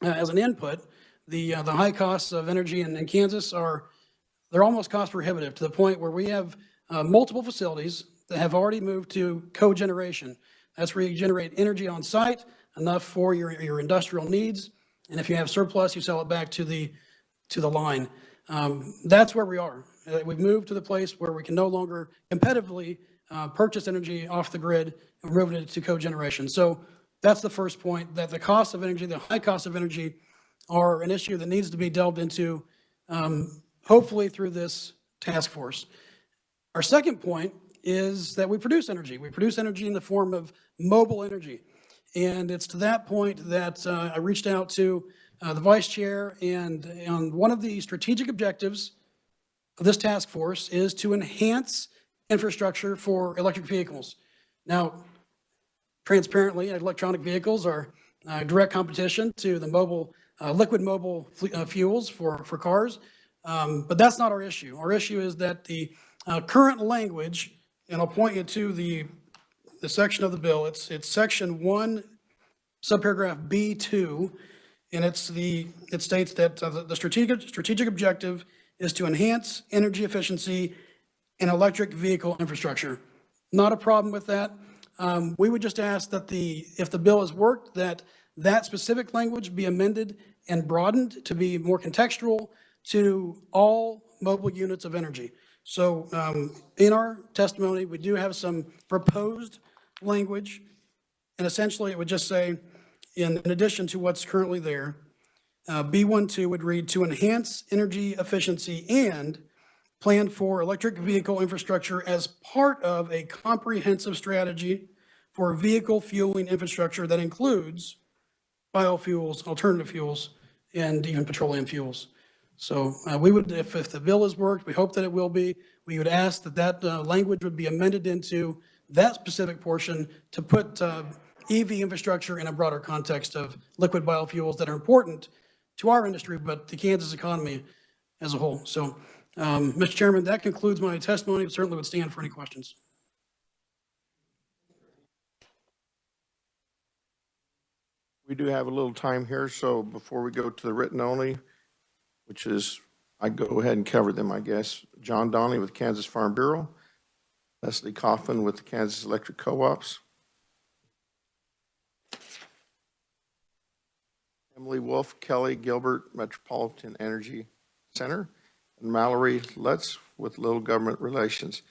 as an input, the high costs of energy in Kansas they're almost cost prohibitive to the point where we have multiple facilities that have already moved to cogeneration. That's where you generate energy on site, enough for your industrial needs. And if you have surplus, you sell it back to the line. That's where we are. We've moved to the place where we can no longer competitively purchase energy off the grid and move it to cogeneration. So that's the first point, that the cost of energy, the high cost of energy, are an issue that needs to be delved into, hopefully through this task force. Our second point is that we produce energy. We produce energy in the form of mobile energy. And it's to that point that I reached out to the vice chair, and one of the strategic objectives of this task force is to enhance infrastructure for electric vehicles. Now, transparently, electronic vehicles are direct competition to the liquid mobile fuels for cars, but that's not our issue. Our issue is that the current language, and I'll point you to the section of the bill. It's section 1, subparagraph B2, and it states that the strategic objective is to enhance energy efficiency and electric vehicle infrastructure. Not a problem with that. We would just ask that if the bill has worked, that specific language be amended and broadened to be more contextual to all mobile units of energy. So in our testimony, we do have some proposed language, and essentially it would just say, in addition to what's currently there, B12 would read, to enhance energy efficiency and plan for electric vehicle infrastructure as part of a comprehensive strategy for vehicle fueling infrastructure that includes biofuels, alternative fuels, and even petroleum fuels. So we would, if the bill has worked, we hope that it will be, we would ask that language would be amended into that specific portion to put EV infrastructure in a broader context of liquid biofuels that are important to our industry, but the Kansas economy as a whole. So, Mr. Chairman, that concludes my testimony. Certainly would stand for any questions. We do have a little time here, so before we go to the written only, which is, I go ahead and cover them, I guess. John Donnelly with Kansas Farm Bureau, Leslie Coughlin with the Kansas Electric Co-ops, Emily Wolf, Kelly Gilbert, Metropolitan Energy Center, and Mallory Lutz with Little Government Relations.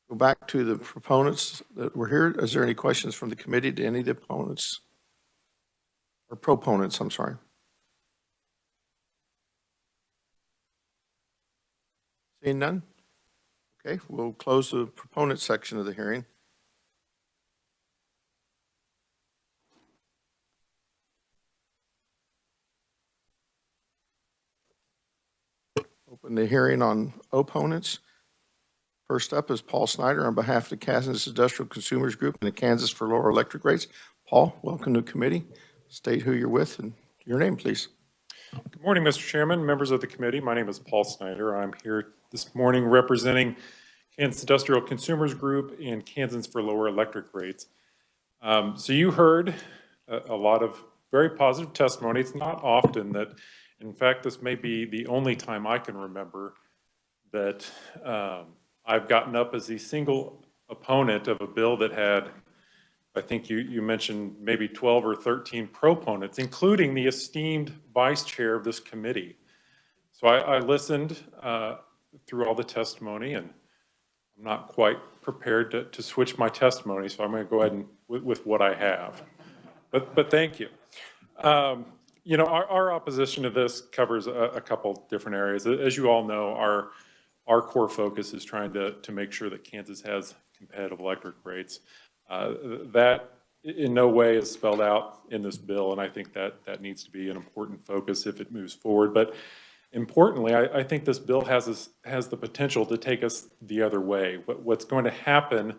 Go back to the proponents that were here. Is there any questions from the committee to any of the opponents? Or proponents, I'm sorry. Seeing none? Okay, we'll close the proponent section of the hearing. Open the hearing on opponents. First up is Paul Snyder on behalf of the Kansas Industrial Consumers Group and the Kansas for Lower Electric Rates. Paul, welcome to the committee. State who you're with and your name, please. Good morning, Mr. Chairman, members of the committee. My name is Paul Snyder. I'm here this morning representing Kansas Industrial Consumers Group and Kansas for Lower Electric Rates. So you heard a lot of very positive testimony. It's not often that, in fact, this may be the only time I can remember that I've gotten up as the single opponent of a bill that had, I think you mentioned maybe 12 or 13 proponents, including the esteemed vice chair of this committee. So I listened through all the testimony, and I'm not quite prepared to switch my testimony, so I'm going to go ahead and with what I have. But thank you. You know, our opposition to this covers a couple different areas. As you all know, our core focus is trying to make sure that Kansas has competitive electric rates. That in no way is spelled out in this bill, and I think that needs to be an important focus if it moves forward. But importantly, I think this bill has the potential to take us the other way. What's going to happen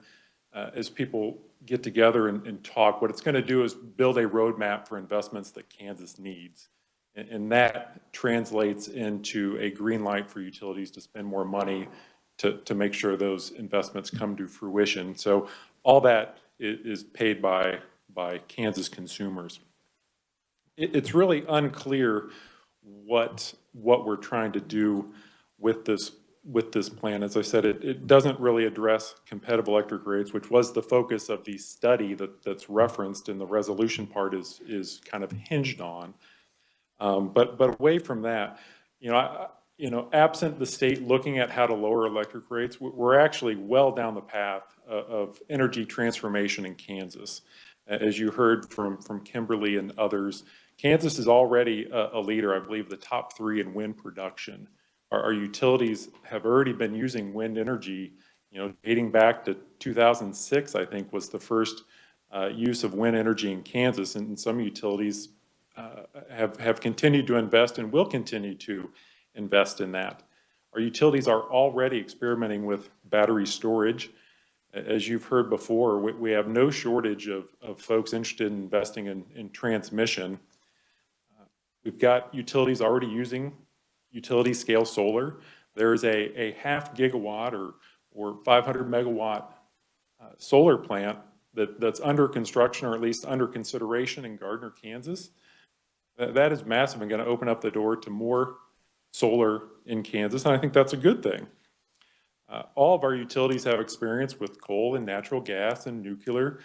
as people get together and talk, what it's going to do is build a roadmap for investments that Kansas needs. And that translates into a green light for utilities to spend more money to make sure those investments come to fruition. So all that is paid by Kansas consumers. It's really unclear what we're trying to do with this plan. As I said, it doesn't really address competitive electric rates, which was the focus of the study that's referenced in the resolution part is kind of hinged on. But away from that, absent the state looking at how to lower electric rates, we're actually well down the path of energy transformation in Kansas. As you heard from Kimberly and others, Kansas is already a leader, I believe the top 3 in wind production. Our utilities have already been using wind energy, dating back to 2006, I think was the first use of wind energy in Kansas, and some utilities have continued to invest and will continue to invest in that. Our utilities are already experimenting with battery storage. As you've heard before, we have no shortage of folks interested in investing in transmission. We've got utilities already using utility scale solar. There's a 0.5 gigawatt or 500 megawatt solar plant that's under construction, or at least under consideration, in Gardner, Kansas. That is massive and going to open up the door to more solar in Kansas, and I think that's a good thing. All of our utilities have experience with coal and natural gas and nuclear.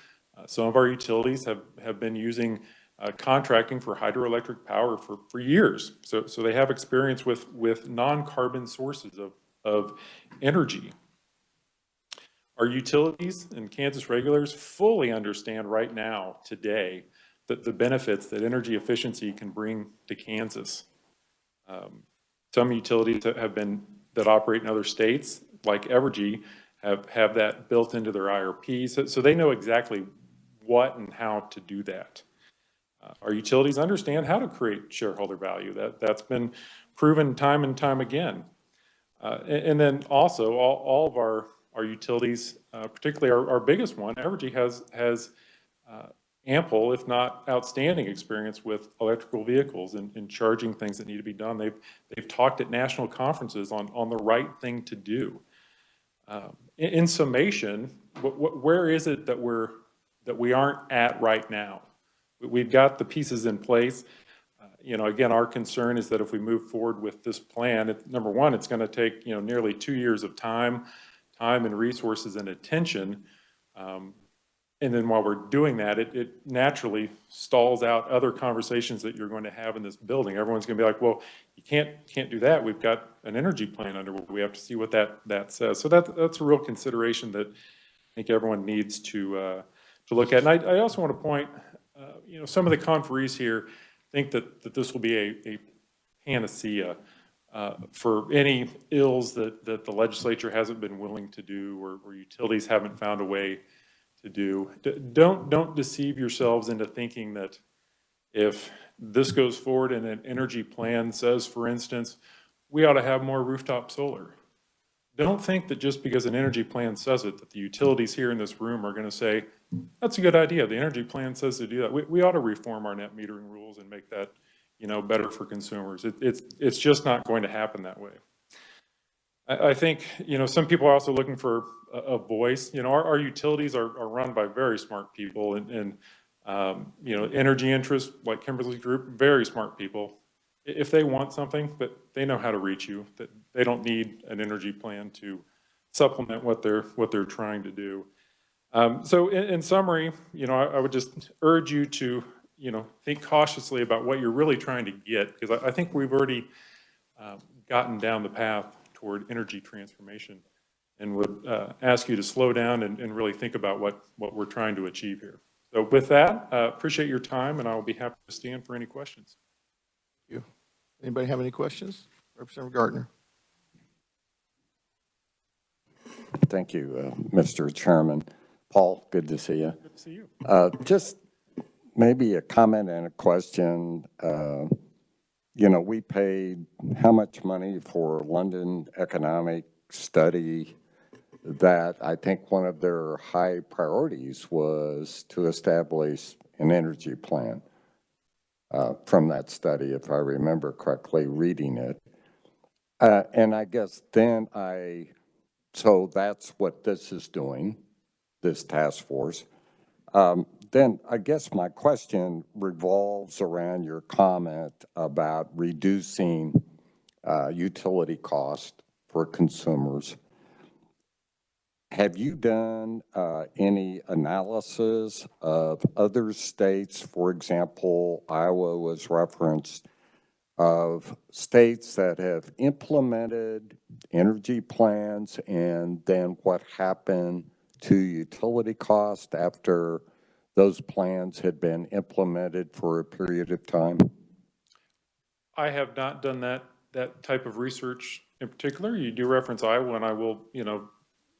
Some of our utilities have been using contracting for hydroelectric power for years. So they have experience with non-carbon sources of energy. Our utilities and Kansas regulators fully understand right now, today, that the benefits that energy efficiency can bring to Kansas. Some utilities that operate in other states, like Evergy, have that built into their IRPs, so they know exactly what and how to do that. Our utilities understand how to create shareholder value. That's been proven time and time again. And then also, all of our utilities, particularly our biggest one, Evergy, has ample, if not outstanding, experience with electrical vehicles and charging things that need to be done. They've talked at national conferences on the right thing to do. In summation, where is it that we aren't at right now? We've got the pieces in place. Again, our concern is that if we move forward with this plan, number one, it's going to take nearly 2 years of time and resources and attention. And then while we're doing that, it naturally stalls out other conversations that you're going to have in this building. Everyone's going to be like, well, you can't do that. We've got an energy plan underway. We have to see what that says. So that's a real consideration that I think everyone needs to look at. And I also want to point, some of the conferees here think that this will be a panacea for any ills that the legislature hasn't been willing to do, or utilities haven't found a way to do. Don't deceive yourselves into thinking that if this goes forward and an energy plan says, for instance, we ought to have more rooftop solar. Don't think that just because an energy plan says it, that the utilities here in this room are going to say, that's a good idea. The energy plan says to do that. We ought to reform our net metering rules and make that, better for consumers. It's just not going to happen that way. I think, some people are also looking for a voice. Our utilities are run by very smart people, and energy interests like Kimberly's group, very smart people. If they want something, that they know how to reach you, that they don't need an energy plan to supplement what they're trying to do. So in summary, I would just urge you to, think cautiously about what you're really trying to get, because I think we've already gotten down the path toward energy transformation, and would ask you to slow down and really think about what we're trying to achieve here. So with that, appreciate your time, and I will be happy to stand for any questions. you. Anybody have any questions? Representative Gardner. Thank you, Mr. Chairman. Paul, good to see you. Good to see you. Just maybe a comment and a question. You know, we paid how much money for London economic study that I think one of their high priorities was to establish an energy plan from that study, if I remember correctly, reading it. And I guess then so that's what this is doing, this task force. Then I guess my question revolves around your comment about reducing utility cost for consumers. Have you done any analysis of other states? For example, Iowa was referenced, of states that have implemented energy plans and then what happened to utility cost after those plans had been implemented for a period of time? I have not done that type of research in particular. You do reference Iowa, and I will,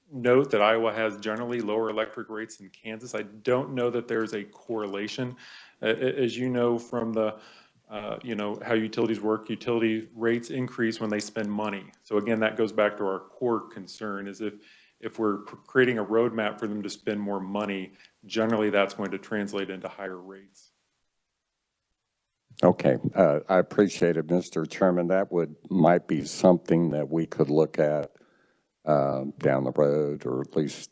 note that Iowa has generally lower electric rates than Kansas. I don't know that there's a correlation. As you know from the, how utilities work, utility rates increase when they spend money. So again, that goes back to our core concern is if we're creating a roadmap for them to spend more money, generally that's going to translate into higher rates. Okay, I appreciate it, Mr. Chairman. That might be something that we could look at down the road, or at least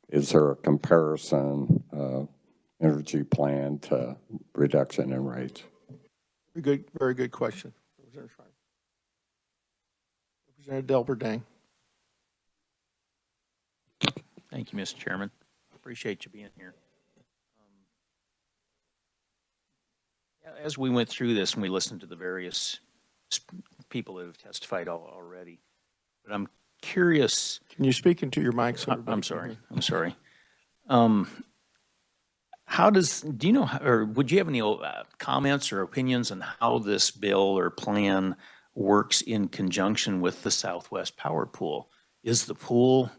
is there a comparison energy plan to reduction in rates? Very good question. Representative Schreiber. Representative Delberdang. Thank you, Mr. Chairman. Appreciate you being here. As we went through this and we listened to the various people that have testified already, but I'm curious. Can you speak into your mic? So I'm sorry. Do you know, or would you have any comments or opinions on how this bill or plan works in conjunction with the Southwest Power Pool? Is the pool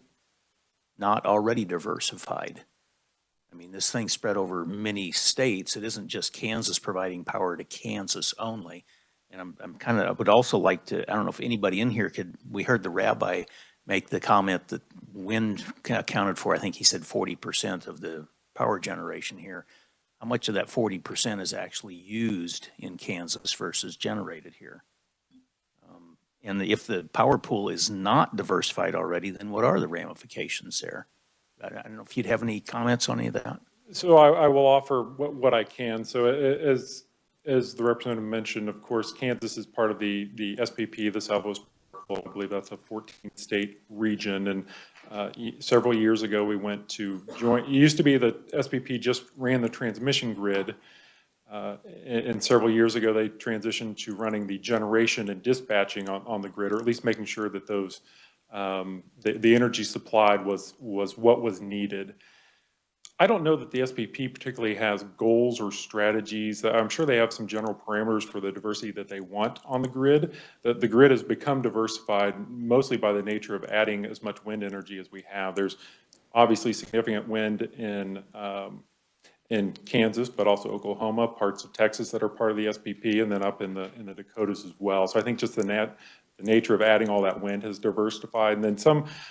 not already diversified? I mean, this thing's spread over many states. It isn't just Kansas providing power to Kansas only. And I would also like to, I don't know if anybody in here we heard the rabbi make the comment that wind accounted for, I think he said 40% of the power generation here. How much of that 40% is actually used in Kansas versus generated here? And if the power pool is not diversified already, then what are the ramifications there? I don't know if you'd have any comments on any of that. So I will offer what I can. So as the representative mentioned, of course, Kansas is part of the SPP, the Southwest Pool. I believe that's a 14-state region. And several years ago, we went to join. It used to be that SPP just ran the transmission grid. And several years ago, they transitioned to running the generation and dispatching on the grid, or at least making sure that those the energy supplied was what was needed. I don't know that the SPP particularly has goals or strategies. I'm sure they have some general parameters for the diversity that they want on the grid. The grid has become diversified mostly by the nature of adding as much wind energy as we have. There's obviously significant wind in Kansas, but also Oklahoma, parts of Texas that are part of the SPP, and then up in the Dakotas as well. So I think just the nature of adding all that wind has diversified. And then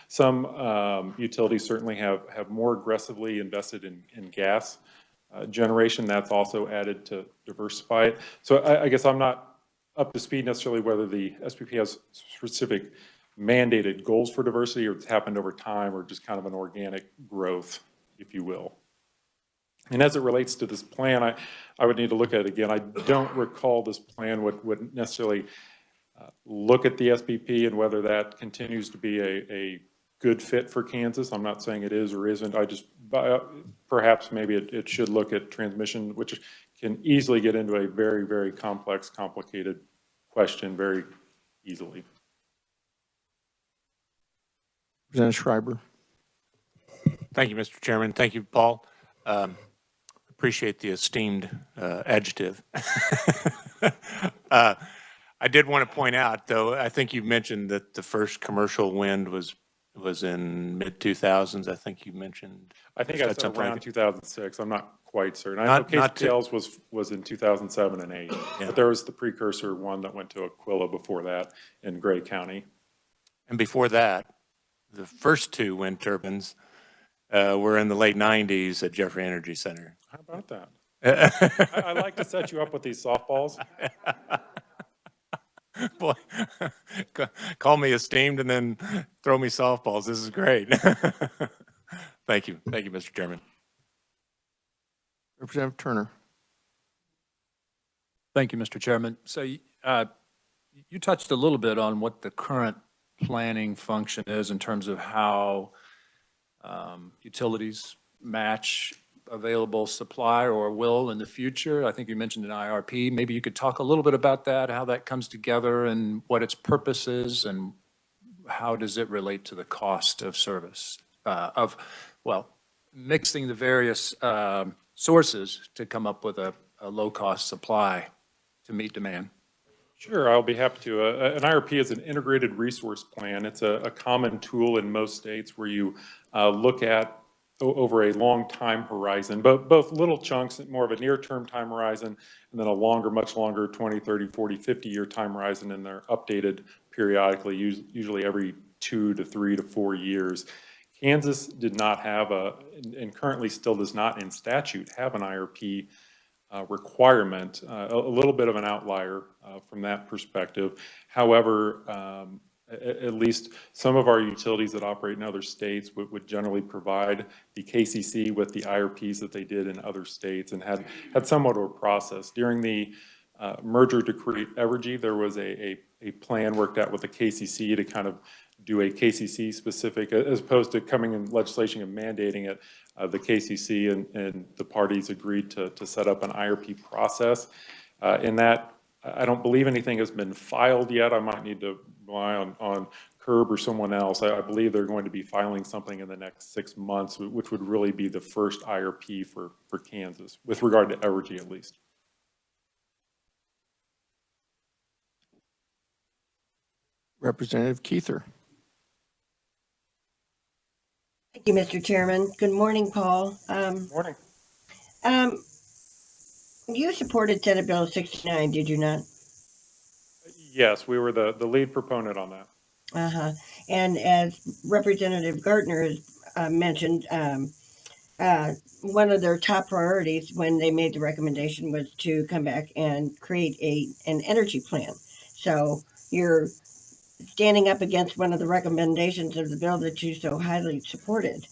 some utilities certainly have more aggressively invested in gas generation. That's also added to diversify it. So I guess I'm not up to speed necessarily whether the SPP has specific mandated goals for diversity, or it's happened over time, or just kind of an organic growth, if you will. And as it relates to this plan, I would need to look at it again. I don't recall this plan would necessarily look at the SPP and whether that continues to be a good fit for Kansas. I'm not saying it is or isn't. Perhaps maybe it should look at transmission, which can easily get into a very, very complex, complicated question very easily. Representative Schreiber. Thank you, Mr. Chairman. Thank you, Paul. Appreciate the esteemed adjective. I did want to point out, though, I think you mentioned that the first commercial wind was in mid-2000s. I think you mentioned. I think I said something like around it. 2006. I'm not quite certain. I know KCPL's was in 2007 and 8, Yeah. but there was the precursor one that went to Aquila before that in Gray County. And before that, the first 2 wind turbines were in the late 90s at Jeffrey Energy Center. How about that? I like to set you up with these softballs. Boy, call me esteemed and then throw me softballs. This is great. Thank you. Thank you, Mr. Chairman. Representative Turner. Thank you, Mr. Chairman. So you touched a little bit on what the current planning function is in terms of how utilities match available supply or will in the future. I think you mentioned an IRP. Maybe you could talk a little bit about that, how that comes together and what its purpose is and how does it relate to the cost of service mixing the various sources to come up with a low-cost supply to meet demand. Sure, I'll be happy to. An IRP is an integrated resource plan. It's a common tool in most states where you look at over a long time horizon, but both little chunks, more of a near-term time horizon, and then a longer, much longer 20, 30, 40, 50-year time horizon, and they're updated periodically, usually every 2 to 3 to 4 years. Kansas did not have and currently still does not in statute have an IRP requirement, a little bit of an outlier from that perspective. However, at least some of our utilities that operate in other states would generally provide the KCC with the IRPs that they did in other states and had somewhat of a process. During the merger to create Evergy, there was a plan worked out with the KCC to kind of do a KCC specific, as opposed to coming in legislation and mandating it. The KCC and the parties agreed to set up an IRP process. In that, I don't believe anything has been filed yet. I might need to rely on Curb or someone else. I believe they're going to be filing something in the next 6 months, which would really be the first IRP for Kansas, with regard to Evergy at least. Representative Keither. Thank you, Mr. Chairman. Good morning, Paul. Morning. You supported Senate Bill 69, did you not? Yes, we were the lead proponent on that. Uh-huh. And as Representative Gardner has mentioned, one of their top priorities when they made the recommendation was to come back and create an energy plan. So you're standing up against one of the recommendations of the bill that you so highly supported.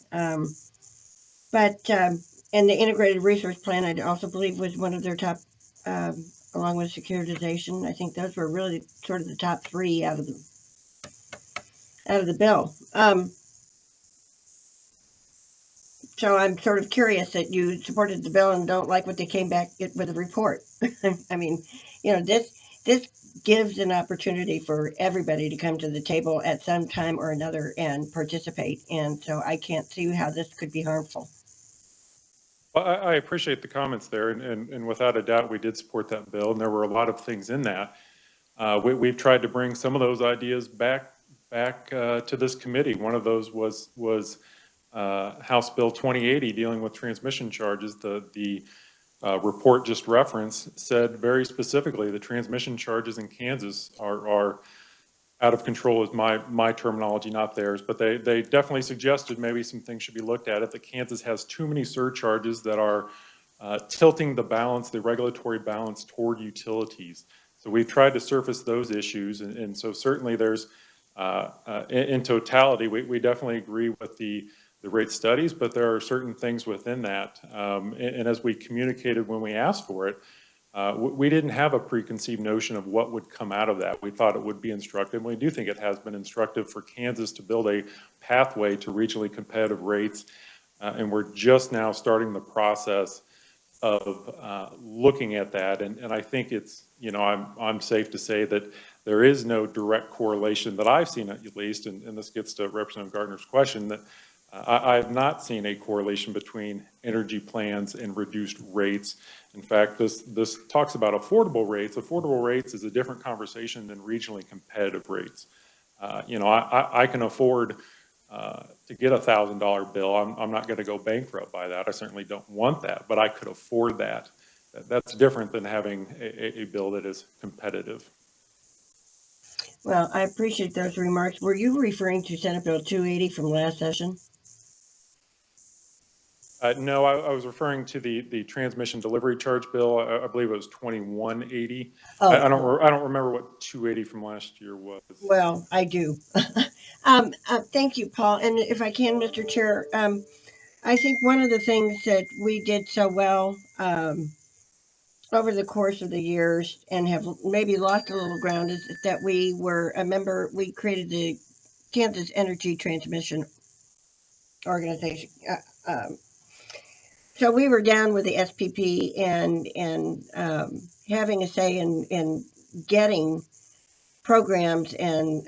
And the integrated resource plan, I also believe, was one of their top, along with securitization. I think those were really sort of the top 3 out of the bill. So I'm sort of curious that you supported the bill and don't like what they came back with a report. I mean, this gives an opportunity for everybody to come to the table at some time or another and participate. And so I can't see how this could be harmful. Well, I appreciate the comments there, and without a doubt, we did support that bill, and there were a lot of things in that. We've tried to bring some of those ideas back to this committee. One of those was House Bill 2080 dealing with transmission charges. The report just referenced said very specifically the transmission charges in Kansas are out of control is my terminology, not theirs, but they definitely suggested maybe some things should be looked at. That Kansas has too many surcharges that are tilting the regulatory balance toward utilities. So we've tried to surface those issues, and so certainly there's, in totality, we definitely agree with the rate studies, but there are certain things within that. And as we communicated when we asked for it, we didn't have a preconceived notion of what would come out of that. We thought it would be instructive, and we do think it has been instructive for Kansas to build a pathway to regionally competitive rates. And we're just now starting the process of looking at that. And I think it's, I'm safe to say that there is no direct correlation that I've seen at least, and this gets to Representative Gardner's question, that I have not seen a correlation between energy plans and reduced rates. In fact, this talks about affordable rates. Affordable rates is a different conversation than regionally competitive rates. You know, I can afford to get $1,000 bill. I'm not going to go bankrupt by that. I certainly don't want that, but I could afford that. That's different than having a bill that is competitive. Well, I appreciate those remarks. Were you referring to Senate Bill 280 from last session? No, I was referring to the transmission delivery charge bill. I believe it was 2180. Oh, I don't remember what 280 from last year was. well, I do. Thank you, Paul. And if I can, Mr. Chair, I think one of the things that we did so well over the course of the years and have maybe lost a little ground is that we were a member, we created the Kansas Energy Transmission Organization. So we were down with the SPP and having a say in getting programs and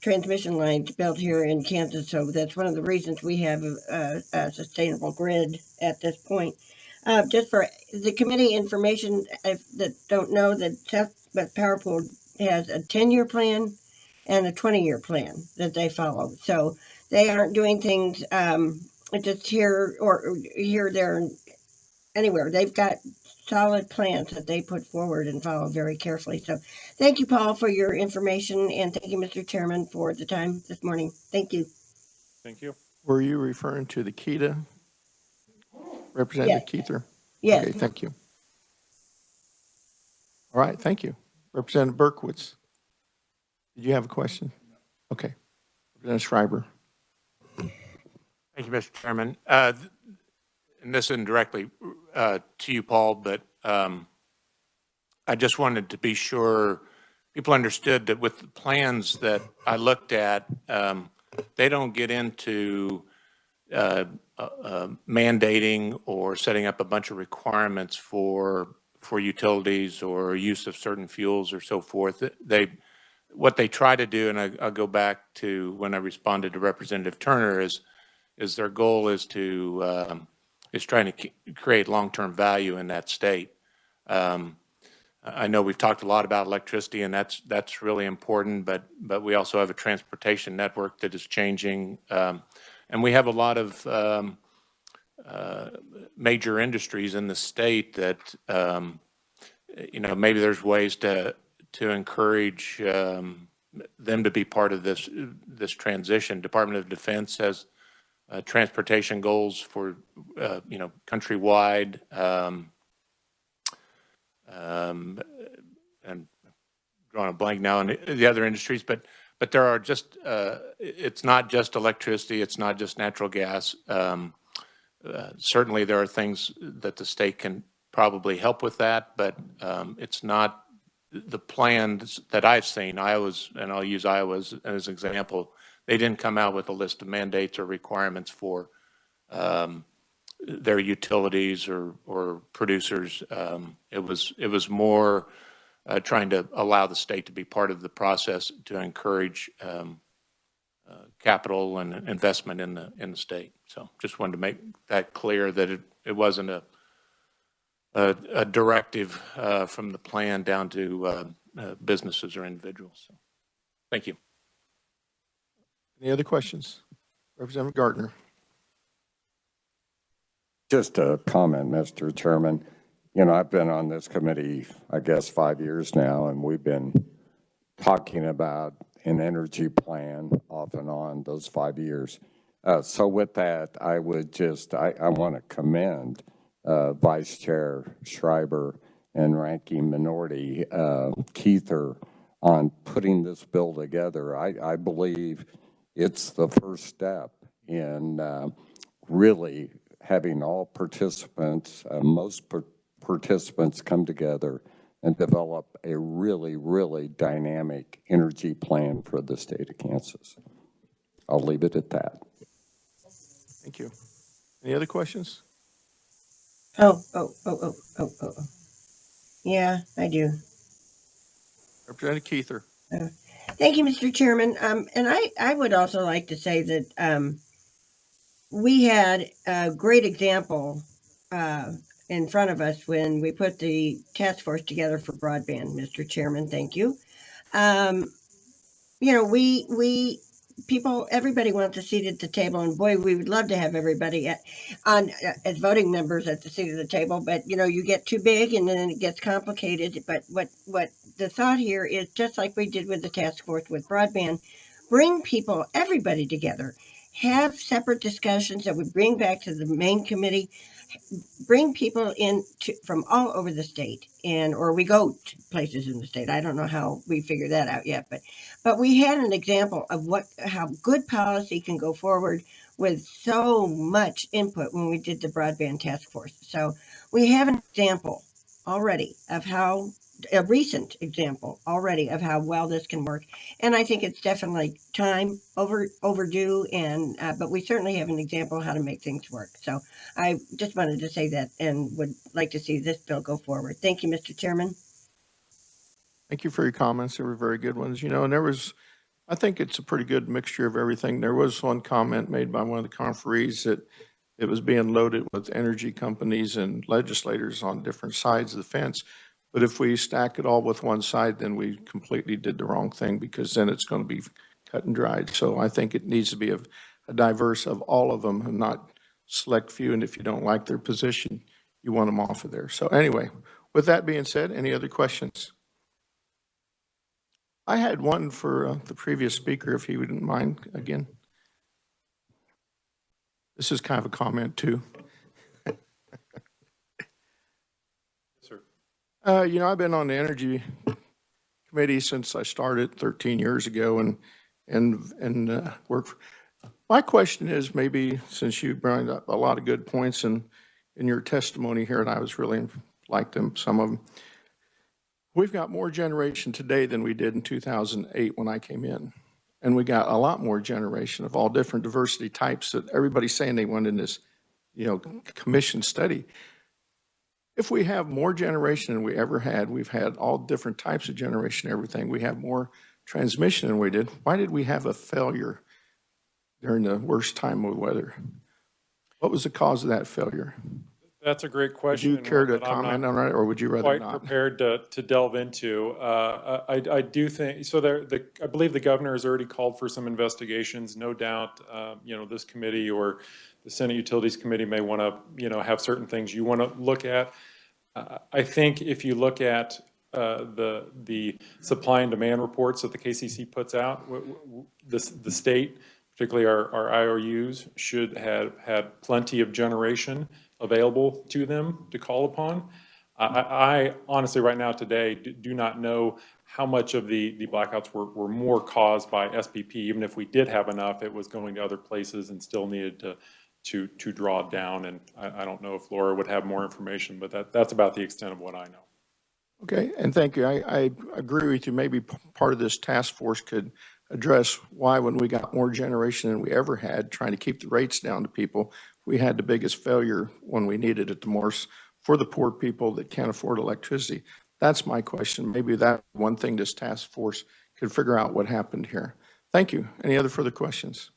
transmission lines built here in Kansas. So that's one of the reasons we have a sustainable grid at this point. Just for the committee information, that don't know, that Southwest Power Pool has a 10-year plan and a 20-year plan that they follow. So they aren't doing things just here or here, there, and anywhere. They've got solid plans that they put forward and follow very carefully. So thank you, Paul, for your information, and thank you, Mr. Chairman, for the time this morning. Thank you. Thank you. Were you referring to the KETA, Representative Keither? Yes. Okay, thank you. All right, thank you. Representative Berkowitz, did you have a question? Okay. Representative Schreiber. Thank you, Mr. Chairman. And this isn't directly to you, Paul, but I just wanted to be sure people understood that with the plans that I looked at, they don't get into mandating or setting up a bunch of requirements for utilities or use of certain fuels or so forth. What they try to do, and I'll go back to when I responded to Representative Turner, is their goal is to is trying to create long-term value in that state. I know we've talked a lot about electricity, and that's really important, but we also have a transportation network that is changing, and we have a lot of major industries in the state that you know, maybe there's ways to encourage them to be part of this transition. Department of Defense has transportation goals for you know, countrywide, and drawing a blank now on the other industries, but there are just it's not just electricity, it's not just natural gas. Certainly there are things that the state can probably help with that, but it's not the plans that I've seen. Iowa's, and I'll use Iowa as an example, they didn't come out with a list of mandates or requirements for their utilities or producers. It was more trying to allow the state to be part of the process to encourage capital and investment in the state. So just wanted to make that clear that it wasn't a directive from the plan down to businesses or individuals. So, thank you. Any other questions? Representative Gardner. Just a comment, Mr. Chairman. You know, I've been on this committee, I guess, 5 years now, and we've been talking about an energy plan off and on those 5 years. So with that, I would just, I want to commend Vice Chair Schreiber and Ranking Minority Keither on putting this bill together. I believe it's the first step in really having all participants, most participants come together and develop a really, really dynamic energy plan for the state of Kansas. I'll leave it at that. Thank you. Any other questions? Oh. Yeah, I do. Representative Keither. Thank you, Mr. Chairman. And I would also like to say that we had a great example in front of us when we put the task force together for broadband, Mr. Chairman. Thank you. You know, people, everybody wants a seat at the table, and boy, we would love to have everybody as voting members at the seat of the table. But you know, you get too big, and then it gets complicated. But what the thought here is, just like we did with the task force with broadband, bring people, everybody together, have separate discussions that we bring back to the main committee, bring people in from all over the state, and or we go to places in the state. I don't know how we figure that out yet, but we had an example of how good policy can go forward with so much input when we did the broadband task force. So we have an example already of how a recent example already of how well this can work, and I think it's definitely time overdue. And but we certainly have an example of how to make things work. So I just wanted to say that and would like to see this bill go forward. Thank you, Mr. Chairman. Thank you for your comments. They were very good ones. You know, and I think it's a pretty good mixture of everything. There was one comment made by one of the conferees that it was being loaded with energy companies and legislators on different sides of the fence. But if we stack it all with one side, then we completely did the wrong thing, because then it's going to be cut and dried. So I think it needs to be a diverse of all of them and not select few. And if you don't like their position, you want them off of there. So anyway, with that being said, any other questions? I had one for the previous speaker, if he wouldn't mind again. This is kind of a comment too. Sir. You know, I've been on the Energy Committee since I started 13 years ago and worked. My question is, maybe since you brought up a lot of good points in your testimony here, and I was really liked them, some of them. We've got more generation today than we did in 2008 when I came in. And we got a lot more generation of all different diversity types that everybody's saying they want in this, you know, commission study. If we have more generation than we ever had, we've had all different types of generation, everything. We have more transmission than we did. Why did we have a failure during the worst time of weather? What was the cause of that failure? That's a great question. Would you care to comment on it, or would you rather not? Quite prepared to delve into. I do think so. I believe the governor has already called for some investigations. No doubt, you know, this committee or the Senate Utilities Committee may want to, you know, have certain things you want to look at. I think if you look at the supply and demand reports that the KCC puts out, the state, particularly our IOUs, should have had plenty of generation available to them to call upon. I honestly, right now today, do not know how much of the blackouts were more caused by SPP. Even if we did have enough, it was going to other places and still needed to draw down. And I don't know if Laura would have more information, but that's about the extent of what I know. Okay, and thank you. I agree with you. Maybe part of this task force could address why, when we got more generation than we ever had, trying to keep the rates down to people, we had the biggest failure when we needed it the most for the poor people that can't afford electricity. That's my question. Maybe that's one thing this task force could figure out what happened here. Thank you. Any other further questions?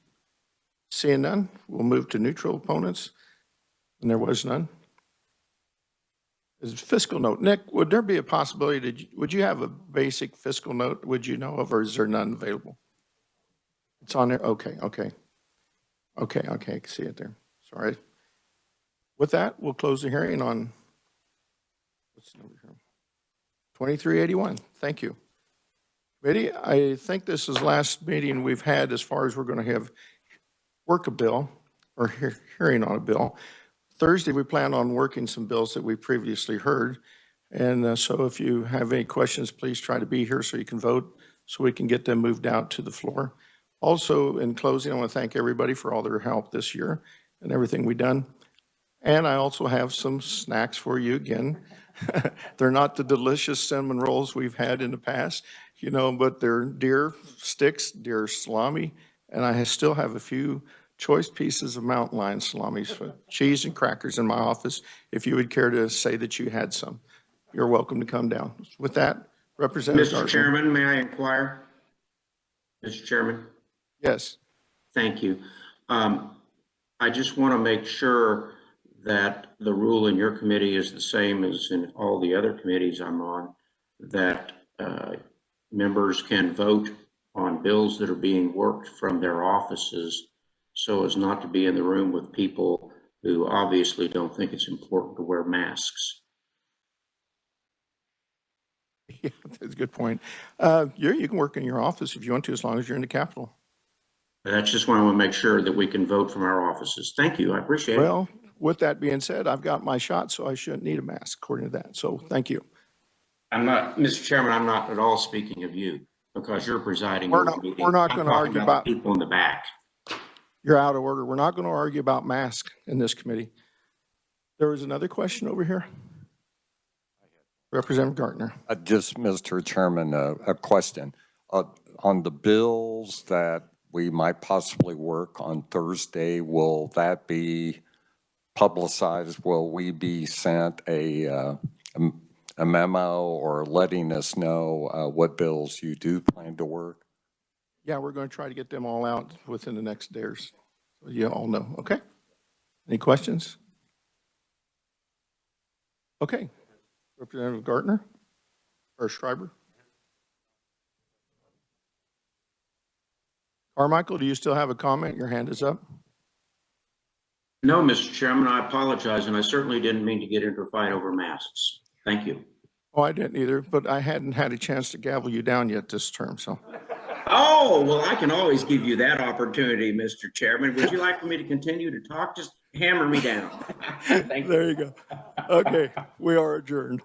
Seeing none, we'll move to neutral opponents. And there was none. Is fiscal note. Nick, would there be a possibility, would you have a basic fiscal note, would you know of, or is there none available? It's on there? Okay. I can see it there. Sorry. With that, we'll close the hearing on, what's the number here? 2381. Thank you. Committee, I think this is the last meeting we've had as far as we're going to have work a bill or hearing on a bill. Thursday, we plan on working some bills that we previously heard. And so if you have any questions, please try to be here so you can vote, so we can get them moved out to the floor. Also, in closing, I want to thank everybody for all their help this year and everything we've done. And I also have some snacks for you again. They're not the delicious cinnamon rolls we've had in the past, you know, but they're deer sticks, deer salami, and I still have a few choice pieces of mountain lion salamis, cheese and crackers in my office, if you would care to say that you had some. You're welcome to come down. With that, Representative Mr. Chairman, may I inquire? Mr. Chairman? Yes. Thank you. I just want to make sure that the rule in your committee is the same as in all the other committees I'm on, that members can vote on bills that are being worked from their offices so as not to be in the room with people who obviously don't think it's important to wear masks. Yeah, that's a good point. You can work in your office if you want to, as long as you're in the Capitol. That's just why I want to make sure that we can vote from our offices. Thank you. I appreciate it. Well, with that being said, I've got my shot, so I shouldn't need a mask according to that. So thank you. I'm not, Mr. Chairman, I'm not at all speaking of you because you're presiding We're over not- the meeting. we're not I'm gonna talking argue about about- the people in the back. You're out of order. We're not going to argue about masks in this committee. There was another question over here. Representative Gartner. Just, Mr. Chairman, a question. On the bills that we might possibly work on Thursday, will that be publicized? Will we be sent a memo or letting us know what bills you do plan to work? Yeah, we're going to try to get them all out within the next days. So you all know. Okay. Any questions? Okay. Representative Gartner or Schreiber? Carmichael, do you still have a comment? Your hand is up. No, Mr. Chairman, I apologize, and I certainly didn't mean to get into a fight over masks. Thank you. Oh, I didn't either, but I hadn't had a chance to gavel you down yet this term, so. Oh, well, I can always give you that opportunity, Mr. Chairman. Would you like for me to continue to talk? Just hammer me down. Thank you. There you go. Okay, we are adjourned.